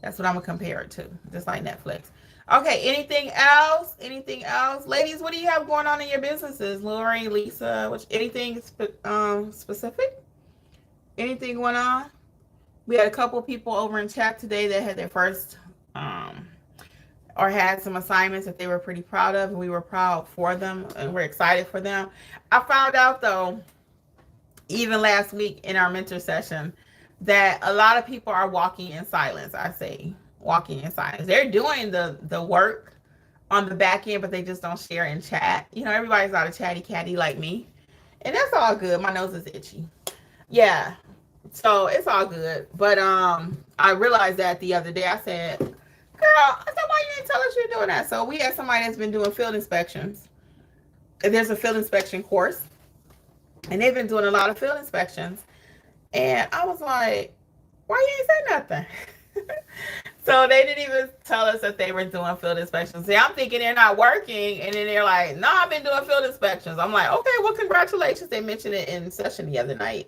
That's what I'm going to compare it to. Just like Netflix. Okay, anything else? Anything else? Ladies, what do you have going on in your businesses? Lori, Lisa, anything specific? Anything going on? We had a couple people over in chat today that had their first or had some assignments that they were pretty proud of, and we were proud for them, and we're excited for them. I found out, though, even last week in our mentor session, that a lot of people are walking in silence. I say walking in silence. They're doing the work on the back end, but they just don't share in chat. Everybody's not a chatty catty like me, and that's all good. My nose is itchy. Yeah, so it's all good. But I realized that the other day. I said, girl, I said, why you didn't tell us you're doing that? So we had somebody that's been doing field inspections. There's a field inspection course, and they've been doing a lot of field inspections. And I was like, why you ain't say nothing? So they didn't even tell us that they were doing field inspections. See, I'm thinking they're not working, and then they're like, no, I've been doing field inspections. I'm like, okay, well, congratulations. They mentioned it in session the other night.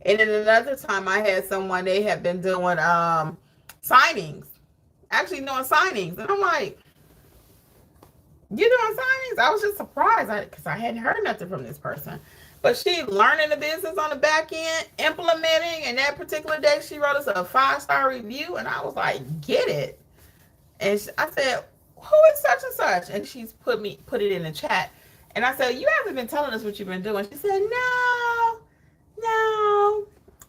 And then another time I had someone, they had been doing signings. Actually doing signings. And I'm like, you doing signings? I was just surprised because I hadn't heard nothing from this person. But she's learning the business on the back end, implementing, and that particular day she wrote us a 5-star review, and I was like, get it. And I said, who is such and such? And she's put it in the chat. And I said, you haven't been telling us what you've been doing. She said, no.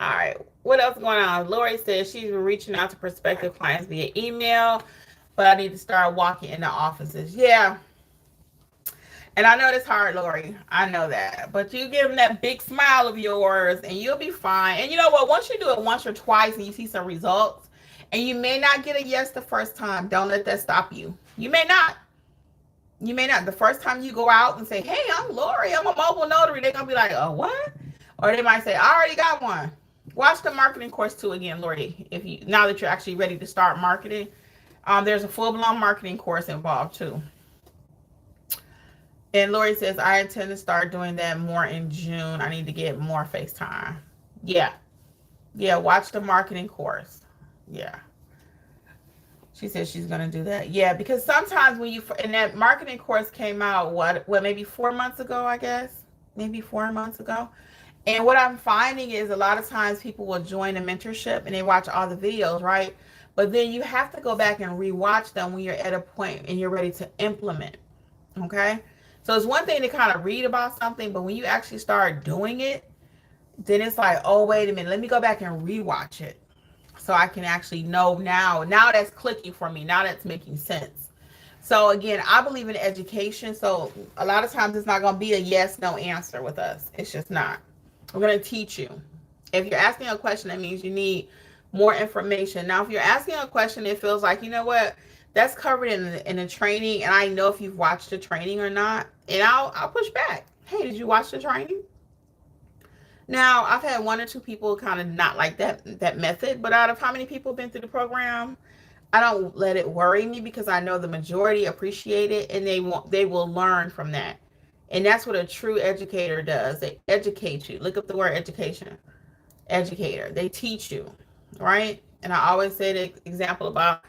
All right, what else going on? Lori says she's been reaching out to prospective clients via email, but I need to start walking in the offices. Yeah. And I know it's hard, Lori. I know that. But you give them that big smile of yours and you'll be fine. And you know what? Once you do it once or twice and you see some results, and you may not get a yes the first time, don't let that stop you. You may not. The first time you go out and say, hey, I'm Lori, I'm a mobile notary, they're going to be like, oh, what? Or they might say, I already got one. Watch the marketing course too again, Lori. Now that you're actually ready to start marketing, there's a full-blown marketing course involved too. And Lori says, I intend to start doing that more in June. I need to get more FaceTime. Yeah, watch the marketing course. Yeah. She says she's going to do that. Yeah, because sometimes and that marketing course came out, maybe 4 months ago, I guess? Maybe 4 months ago. And what I'm finding is a lot of times people will join a mentorship and they watch all the videos, right? But then you have to go back and rewatch them when you're at a point and you're ready to implement. Okay? So it's one thing to kind of read about something, but when you actually start doing it, then it's like, oh, wait a minute, let me go back and rewatch it so I can actually know now. Now that's clicking for me. Now that's making sense. So again, I believe in education. So a lot of times it's not going to be a yes, no answer with us. It's just not. We're going to teach you. If you're asking a question, that means you need more information. Now, if you're asking a question, it feels like, you know what, that's covered in the training, and I know if you've watched the training or not, and I'll push back. Hey, did you watch the training? Now, I've had one or two people kind of not like that method, but out of how many people have been through the program, I don't let it worry me because I know the majority appreciate it and they will learn from that. And that's what a true educator does. They educate you. Look up the word education. Educator. They teach you, right? And I always say the example about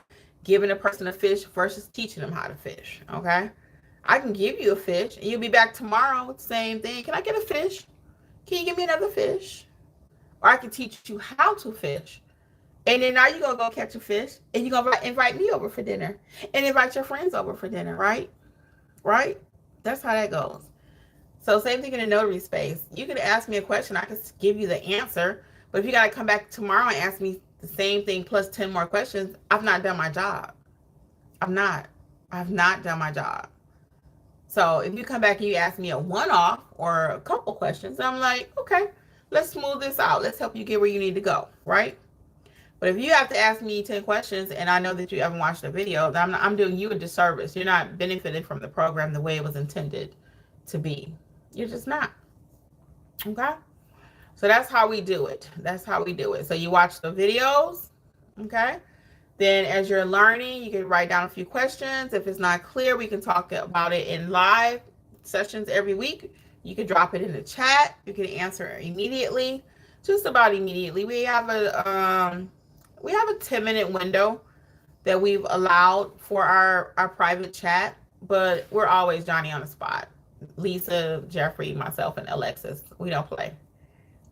giving a person a fish versus teaching them how to fish, okay? I can give you a fish and you'll be back tomorrow, same thing. Can I get a fish? Can you give me another fish? Or I can teach you how to fish. And then now you're going to go catch a fish and you're going to invite me over for dinner and invite your friends over for dinner, right? Right? That's how that goes. So same thing in the notary space. You can ask me a question. I can give you the answer. But if you got to come back tomorrow and ask me the same thing plus 10 more questions, I've not done my job. I've not done my job. So if you come back and you ask me a one-off or a couple questions, I'm like, okay, let's smooth this out. Let's help you get where you need to go, right? But if you have to ask me 10 questions and I know that you haven't watched the video, then I'm doing you a disservice. You're not benefiting from the program the way it was intended to be. You're just not. Okay? So that's how we do it. That's how we do it. So you watch the videos, okay? Then as you're learning, you can write down a few questions. If it's not clear, we can talk about it in live sessions every week. You can drop it in the chat. You can answer immediately, just about immediately. We have a 10-minute window that we've allowed for our private chat, but we're always Johnny on the spot. Lisa, Jeffrey, myself, and Alexis. We don't play.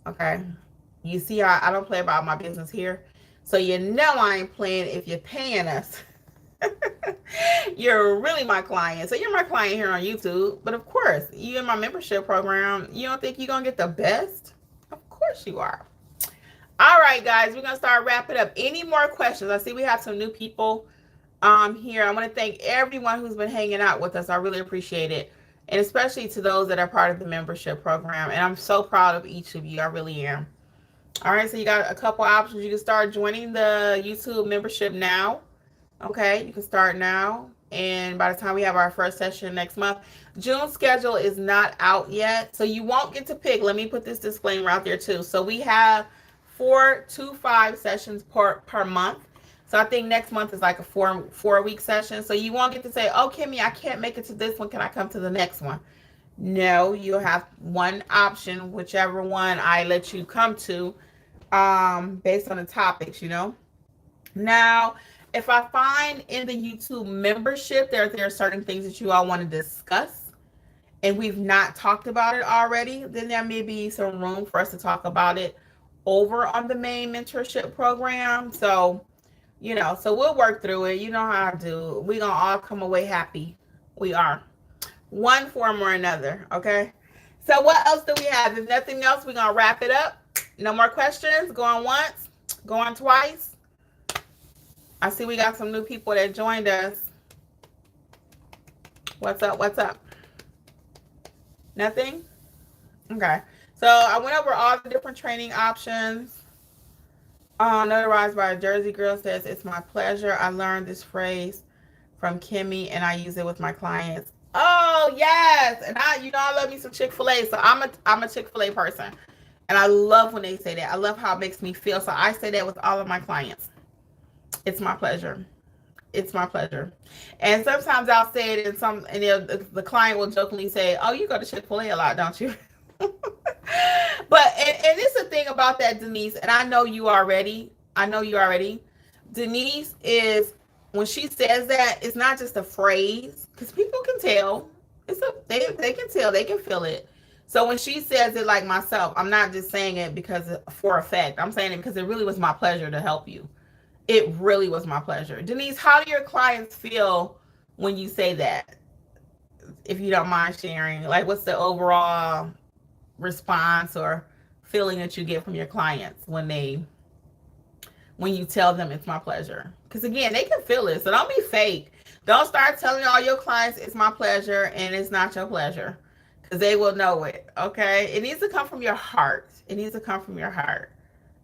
Okay? You see how I don't play about my business here? So you know I ain't playing if you're paying us. You're really my client. So you're my client here on YouTube. But of course, you in my membership program, you don't think you're going to get the best? Of course you are. All right, guys, we're going to start wrapping up. Any more questions? I see we have some new people here. I want to thank everyone who's been hanging out with us. I really appreciate it. And especially to those that are part of the membership program. And I'm so proud of each of you. I really am. All right, so you got a couple options. You can start joining the YouTube membership now. Okay, you can start now. And by the time we have our first session next month, June's schedule is not out yet. So you won't get to pick. Let me put this disclaimer out there too. So we have 4 to 5 sessions per month. So I think next month is like a four-week session. So you won't get to say, oh, Kimmi, I can't make it to this one. Can I come to the next one? No, you'll have one option, whichever one I let you come to, based on the topics, you know. Now, if I find in the YouTube membership there are certain things that you all want to discuss and we've not talked about it already, then there may be some room for us to talk about it over on the main mentorship program. So, you know, so we'll work through it. You know how I do. We're going to all come away happy. We are. One form or another, okay? So what else do we have? If nothing else, we're going to wrap it up. No more questions. Going once. Going twice. I see we got some new people that joined us. What's up? What's up? Nothing? Okay. So I went over all the different training options. Notarized by a Jersey girl says, it's my pleasure. I learned this phrase from Kimmi and I use it with my clients. Oh, yes. And I love me some Chick-fil-A. So I'm a Chick-fil-A person. And I love when they say that. I love how it makes me feel. So I say that with all of my clients. It's my pleasure. It's my pleasure. And sometimes I'll say it and the client will jokingly say, oh, you go to Chick-fil-A a lot, don't you? But and it's the thing about that, Denise, and I know you already. Denise is, when she says that, it's not just a phrase, because people can tell. They can tell, they can feel it. So when she says it, like myself, I'm not just saying it because for a fact. I'm saying it because it really was my pleasure to help you. It really was my pleasure. Denise, how do your clients feel when you say that? If you don't mind sharing, like what's the overall response or feeling that you get from your clients when you tell them it's my pleasure? Because again, they can feel it. So don't be fake. Don't start telling all your clients it's my pleasure and it's not your pleasure. Because they will know it. Okay? It needs to come from your heart. It needs to come from your heart.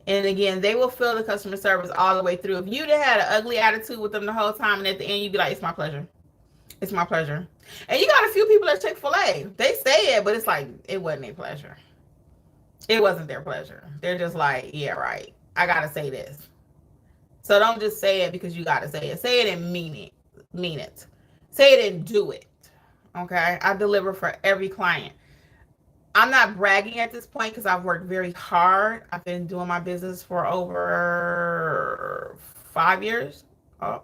And again, they will feel the customer service all the way through. If you'd had an ugly attitude with them the whole time, and at the end you'd be like, it's my pleasure. It's my pleasure. And you got a few people at Chick-fil-A. They say it, but it's like, it wasn't their pleasure. It wasn't their pleasure. They're just like, yeah, right. I got to say this. So don't just say it because you got to say it. Say it and mean it. Mean it. Say it and do it. Okay? I deliver for every client. I'm not bragging at this point because I've worked very hard. I've been doing my business for over 5 years. Oh,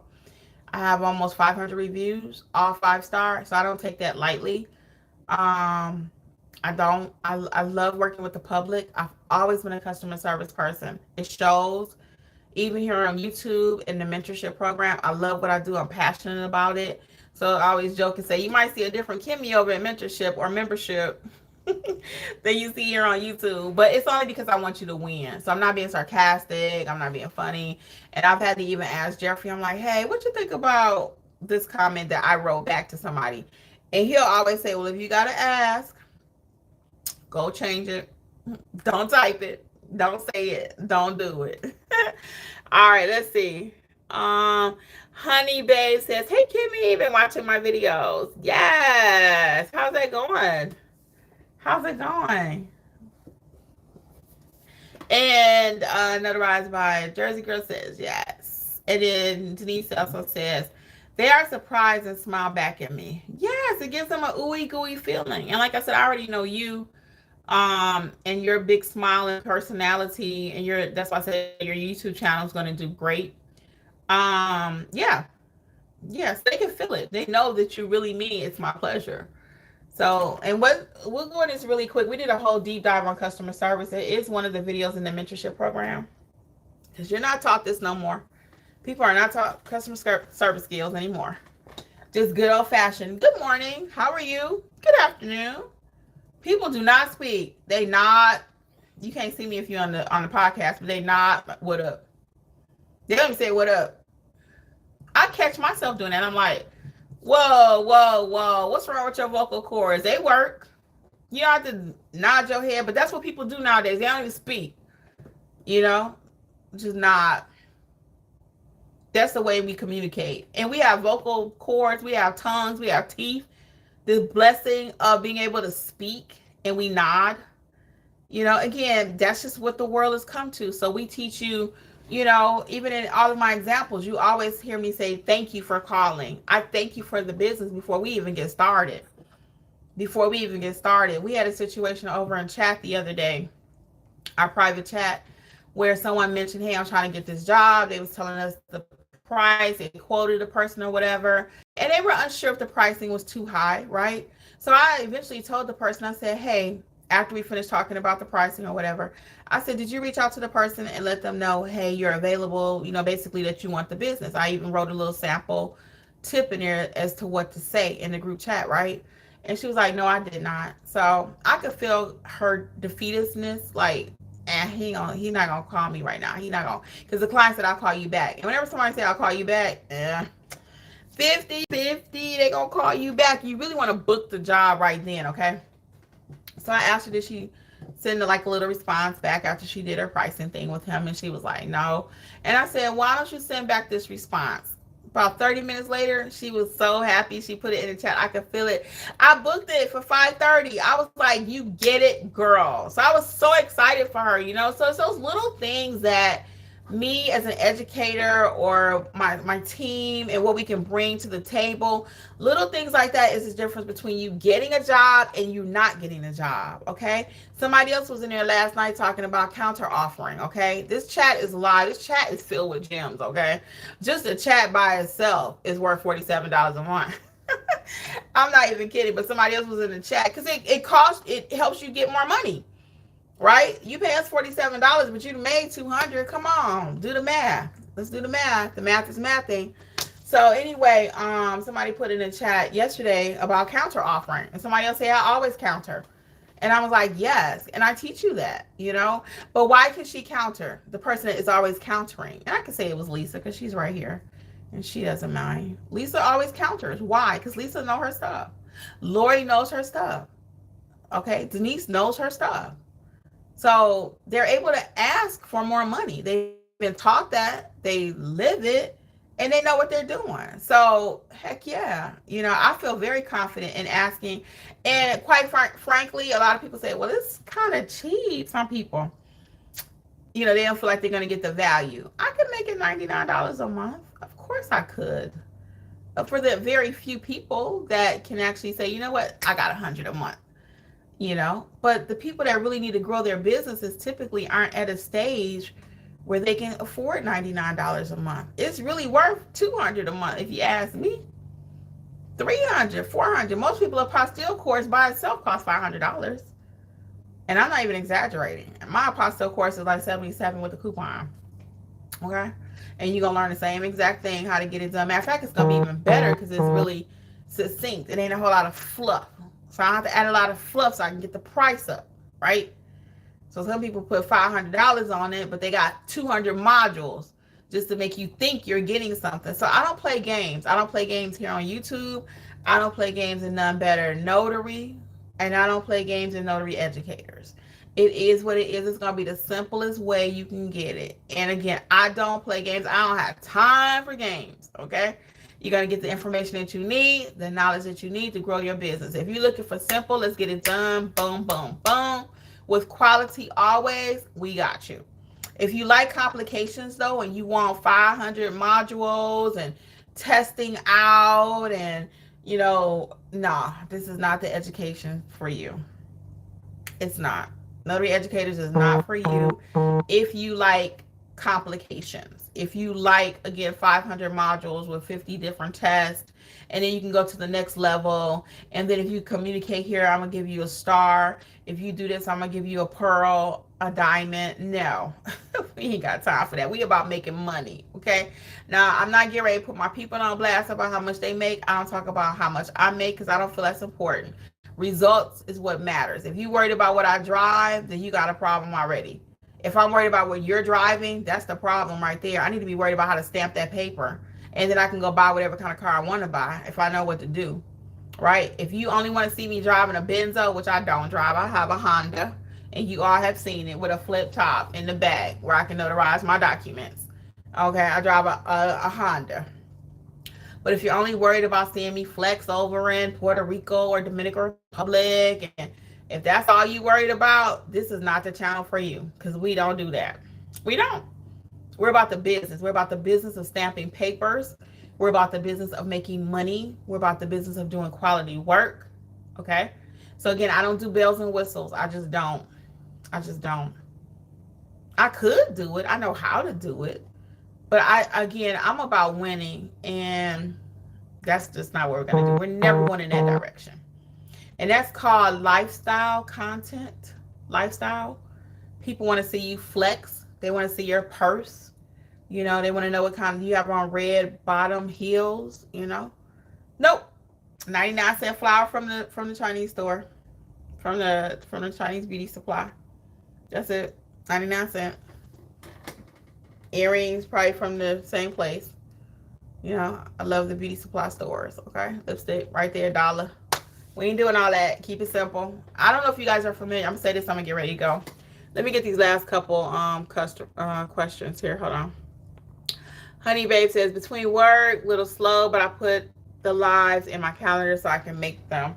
I have almost 500 reviews, all 5-star. So I don't take that lightly. I don't. I love working with the public. I've always been a customer service person. It shows. Even here on YouTube in the mentorship program, I love what I do. I'm passionate about it. So I always joke and say, you might see a different Kimmi over at mentorship or membership than you see here on YouTube. But it's only because I want you to win. So I'm not being sarcastic. I'm not being funny. And I've had to even ask Jeffrey, I'm like, hey, what you think about this comment that I wrote back to somebody? And he'll always say, well, if you got to ask, go change it. Don't type it. Don't say it. Don't do it. All right, let's see. Honey Babe says, hey Kimmi, been watching my videos. Yes. How's that going? How's it going? And Notarized by Jersey Girl says, yes. And then Denise also says, they are surprised and smile back at me. Yes, it gives them a ooey gooey feeling. And like I said, I already know you. And your big smiling personality, and that's why I said your YouTube channel is going to do great. Yeah, yes, they can feel it. They know that you really mean it's my pleasure. So, and we'll go into this really quick. We did a whole deep dive on customer service. It is one of the videos in the mentorship program because you're not taught this no more. People are not taught customer service skills anymore. Just good old fashioned. Good morning. How are you? Good afternoon. People do not speak. They nod. You can't see me if you're on the podcast, but they nod. What up? They don't even say what up. I catch myself doing that. I'm like, whoa, whoa, whoa. What's wrong with your vocal cords? They work. You don't have to nod your head, but that's what people do nowadays. They don't even speak. You know? Just nod. That's the way we communicate. And we have vocal cords. We have tongues. We have teeth. The blessing of being able to speak and we nod, you know, again, that's just what the world has come to. So we teach you, you know, even in all of my examples, you always hear me say, thank you for calling. I thank you for the business before we even get started. We had a situation over in chat the other day, our private chat, where someone mentioned, hey, I'm trying to get this job. They was telling us the price, they quoted a person or whatever, and they were unsure if the pricing was too high, right? So I eventually told the person, I said, hey, after we finished talking about the pricing or whatever, I said, did you reach out to the person and let them know, hey, you're available, you know, basically that you want the business? I even wrote a little sample tip in there as to what to say in the group chat, right? And she was like, no, I did not. So I could feel her defeatedness, like, and he's not gonna call me right now. He not gonna, because the client said I'll call you back. And whenever somebody say I'll call you back, 50, they gonna call you back. You really want to book the job right then, okay? So I asked her, did she send like a little response back after she did her pricing thing with him? And she was like, no. And I said, why don't you send back this response? About 30 minutes later, she was so happy. She put it in the chat. I could feel it. I booked it for 5:30. I was like, you get it, girl. So I was so excited for her, you know. So it's those little things that me as an educator or my team and what we can bring to the table, little things like that is the difference between you getting a job and you not getting a job, okay? Somebody else was in there last night talking about counter offering, okay? This chat is live. This chat is filled with gems, okay? Just the chat by itself is worth $47 a month. I'm not even kidding, but somebody else was in the chat because it helps you get more money. Right? You pay us $47, but you made $200. Come on, do the math. Let's do the math. The math is mathing. So anyway, somebody put in the chat yesterday about counter offering, and somebody else say I always counter, and I was like, yes, and I teach you that, you know. But why can she counter? The person that is always countering, and I can say it was Lisa because she's right here, and she doesn't mind. Lisa always counters. Why? Because Lisa knows her stuff. Lori knows her stuff. Okay, Denise knows her stuff. So they're able to ask for more money. They've been taught that, they live it, and they know what they're doing. So heck yeah, you know, I feel very confident in asking. And quite frankly, a lot of people say, well, it's kind of cheap. Some people, you know, they don't feel like they're going to get the value. I could make it $99 a month. Of course I could. For the very few people that can actually say, you know what, I got 100 a month. You know, but the people that really need to grow their businesses typically aren't at a stage where they can afford $99 a month. It's really worth $200 a month if you ask me. $300, $400. Most people apostille course by itself costs $500, and I'm not even exaggerating. My apostille course is like $77 with a coupon. Okay, and you're gonna learn the same exact thing, how to get it done. Matter of fact, it's gonna be even better because it's really succinct. It ain't a whole lot of fluff. So I have to add a lot of fluff so I can get the price up, right? So some people put $500 on it, but they got 200 modules just to make you think you're getting something. So I don't play games. I don't play games here on YouTube. I don't play games in None Better Notary, and I don't play games in Notary Educators. It is what it is. It's going to be the simplest way you can get it. And again, I don't play games. I don't have time for games, okay? You're going to get the information that you need, the knowledge that you need to grow your business. If you're looking for simple, let's get it done. Boom, boom, boom. With quality always, we got you. If you like complications, though, and you want 500 modules and testing out and, you know, nah, this is not the education for you. It's not. Notary Educators is not for you if you like complications. If you like, again, 500 modules with 50 different tests, and then you can go to the next level. And then if you communicate here, I'm going to give you a star. If you do this, I'm going to give you a pearl, a diamond. No, we ain't got time for that. We about making money, okay? Now, I'm not getting ready to put my people on blast about how much they make. I don't talk about how much I make because I don't feel that's important. Results is what matters. If you're worried about what I drive, then you got a problem already. If I'm worried about what you're driving, that's the problem right there. I need to be worried about how to stamp that paper. And then I can go buy whatever kind of car I want to buy if I know what to do, right? If you only want to see me driving a Benzo, which I don't drive, I have a Honda. And you all have seen it with a flip top in the back where I can notarize my documents. Okay, I drive a Honda. But if you're only worried about seeing me flex over in Puerto Rico or Dominican Republic, and if that's all you worried about, this is not the channel for you because we don't do that. We don't. We're about the business. We're about the business of stamping papers. We're about the business of making money. We're about the business of doing quality work. Okay? So again, I don't do bells and whistles. I just don't. I could do it. I know how to do it. But I'm about winning, and that's just not what we're going to do. We're never going in that direction. And that's called lifestyle content. Lifestyle. People want to see you flex. They want to see your purse. You know, they want to know what kind of you have on red bottom heels, you know. Nope. 99-cent flour from the Chinese store. From the Chinese beauty supply. That's it. 99 cents. Earrings probably from the same place. You know, I love the beauty supply stores. Okay, lipstick right there, $1. We ain't doing all that. Keep it simple. I don't know if you guys are familiar. I'm gonna say this. I'm gonna get ready to go. Let me get these last couple questions here. Hold on. Honey Babe says between work, little slow, but I put the lives in my calendar so I can make them.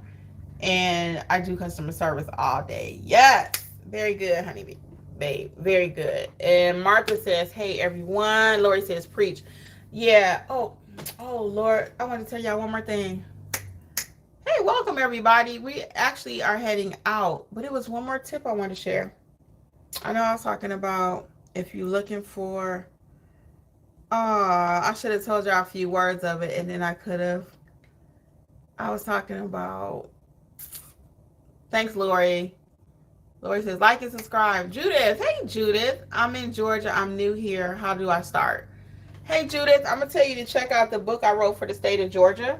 And I do customer service all day. Yes, very good, Honey Babe, very good. And Martha says, hey everyone. Lori says, preach. Yeah. Oh Lord, I want to tell y'all one more thing. Hey, welcome everybody. We actually are heading out, but it was one more tip I wanted to share. I know I was talking about if you're looking for, I should have told y'all a few words of it, and then I could have. I was talking about, thanks Lori. Lori says, like and subscribe. Judith, hey Judith, I'm in Georgia. I'm new here. How do I start? Hey Judith, I'm gonna tell you to check out the book I wrote for the state of Georgia,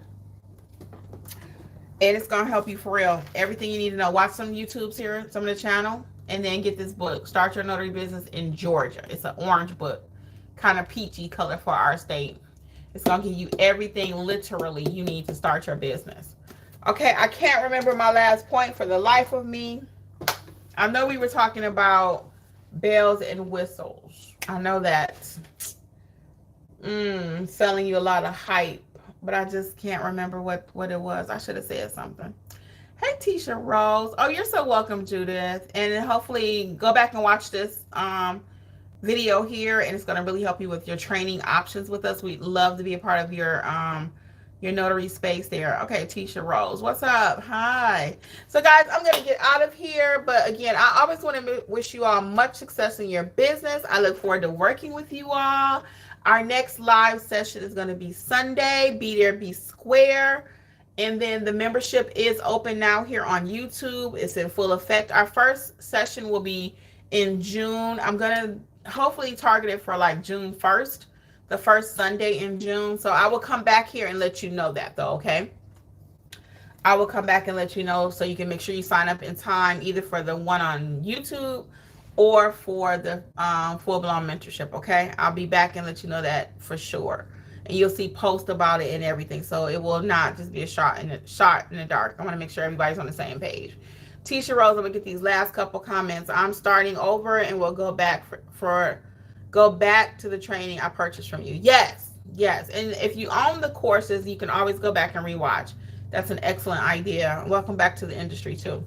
and it's gonna help you for real. Everything you need to know. Watch some YouTubes here, some of the channel, and then get this book. Start Your Notary Business in Georgia. It's an orange book, kind of peachy color for our state. It's gonna give you everything literally you need to start your business. Okay, I can't remember my last point for the life of me. I know we were talking about bells and whistles. I know that selling you a lot of hype, but I just can't remember what it was. I should have said something. Hey, Tisha Rose. Oh, you're so welcome, Judith. And hopefully go back and watch this video here, and it's going to really help you with your training options with us. We'd love to be a part of your notary space there. Okay, Tisha Rose, what's up? Hi. So guys, I'm going to get out of here, but again, I always want to wish you all much success in your business. I look forward to working with you all. Our next live session is going to be Sunday. Be there, be square. And then the membership is open now here on YouTube. It's in full effect. Our first session will be in June. I'm going to hopefully target it for like June 1st, the first Sunday in June. So I will come back here and let you know that though, okay? I will come back and let you know so you can make sure you sign up in time, either for the one on YouTube or for the full-blown mentorship, okay? I'll be back and let you know that for sure. And you'll see posts about it and everything. So it will not just be a shot in the dark. I want to make sure everybody's on the same page. Tisha Rose, I'm gonna get these last couple comments. I'm starting over and we'll go back go back to the training I purchased from you. Yes. And if you own the courses, you can always go back and rewatch. That's an excellent idea. Welcome back to the industry too.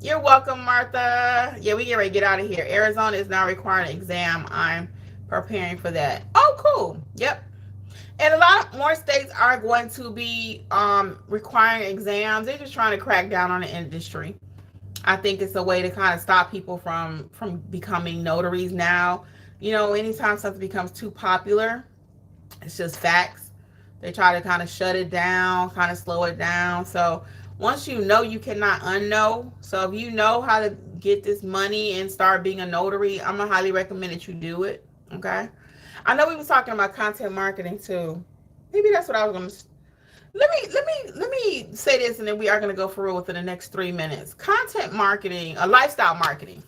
You're welcome, Martha. Yeah, we get ready to get out of here. Arizona is now requiring an exam. I'm preparing for that. Oh, cool. Yep. And a lot more states are going to be requiring exams. They're just trying to crack down on the industry. I think it's a way to kind of stop people from becoming notaries now. You know, anytime something becomes too popular, it's just facts. They try to kind of shut it down, kind of slow it down. So once you know, you cannot unknow. So if you know how to get this money and start being a notary, I'm gonna highly recommend that you do it. Okay. I know we was talking about content marketing too. Maybe that's what I was gonna. Let me say this, and then we are gonna go for real within the next 3 minutes. Content marketing, lifestyle marketing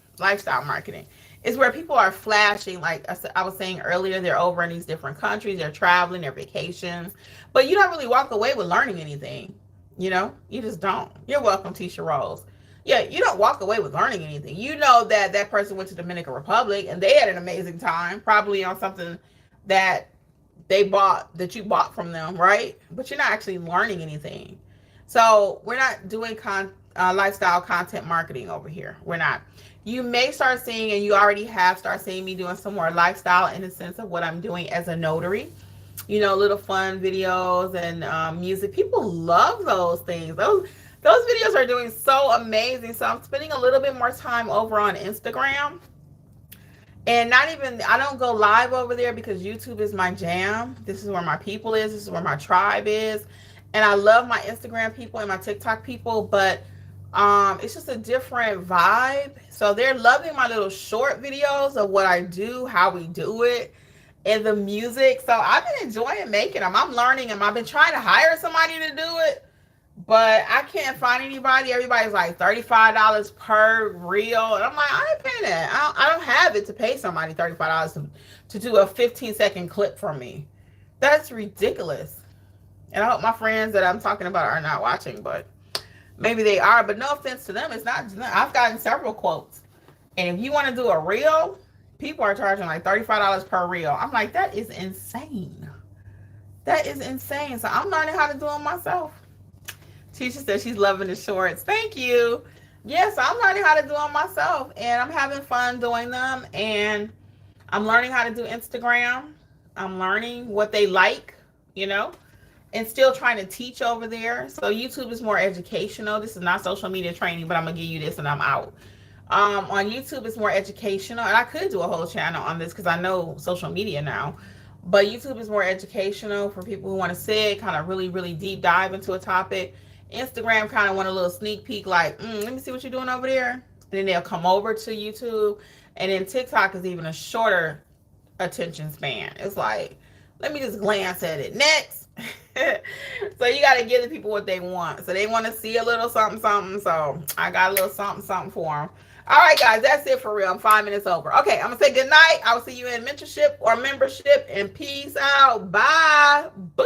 is where people are flashing. Like I was saying earlier, they're over in these different countries, they're traveling, they're vacations, but you don't really walk away with learning anything. You know, you just don't. You're welcome, Tisha Rose. Yeah, you don't walk away with learning anything. You know that that person went to Dominican Republic and they had an amazing time, probably on something that you bought from them, right? But you're not actually learning anything. So we're not doing lifestyle content marketing over here. We're not. You may start seeing, and you already have started seeing me doing some more lifestyle in the sense of what I'm doing as a notary. You know, little fun videos and music. People love those things. Those videos are doing so amazing. So I'm spending a little bit more time over on Instagram. And not even, I don't go live over there because YouTube is my jam. This is where my people is. This is where my tribe is. And I love my Instagram people and my TikTok people, but it's just a different vibe. So they're loving my little short videos of what I do, how we do it, and the music. So I've been enjoying making them. I'm learning them. I've been trying to hire somebody to do it, but I can't find anybody. Everybody's like $35 per reel. And I'm like, I ain't paying that. I don't have it to pay somebody $35 to do a 15-second clip for me. That's ridiculous. And I hope my friends that I'm talking about are not watching, but maybe they are. But no offense to them. It's not. I've gotten several quotes. And if you want to do a reel, people are charging like $35 per reel. I'm like, that is insane. That is insane. So I'm learning how to do them myself. Tisha says she's loving the shorts. Thank you. Yes, I'm learning how to do them myself, and I'm having fun doing them. And I'm learning how to do Instagram. I'm learning what they like, you know, and still trying to teach over there. So YouTube is more educational. This is not social media training, but I'm gonna give you this and I'm out. On YouTube, it's more educational, and I could do a whole channel on this because I know social media now. But YouTube is more educational for people who want to sit, kind of really, really deep dive into a topic. Instagram kind of want a little sneak peek, like, let me see what you're doing over there. And then they'll come over to YouTube. And then TikTok is even a shorter attention span. It's like, let me just glance at it. Next. So you got to give the people what they want. So they want to see a little something, something. So I got a little something, something for them. All right, guys, that's it for real. I'm 5 minutes over. Okay, I'm going to say good night. I will see you in mentorship or membership, and peace out. Bye. Boo.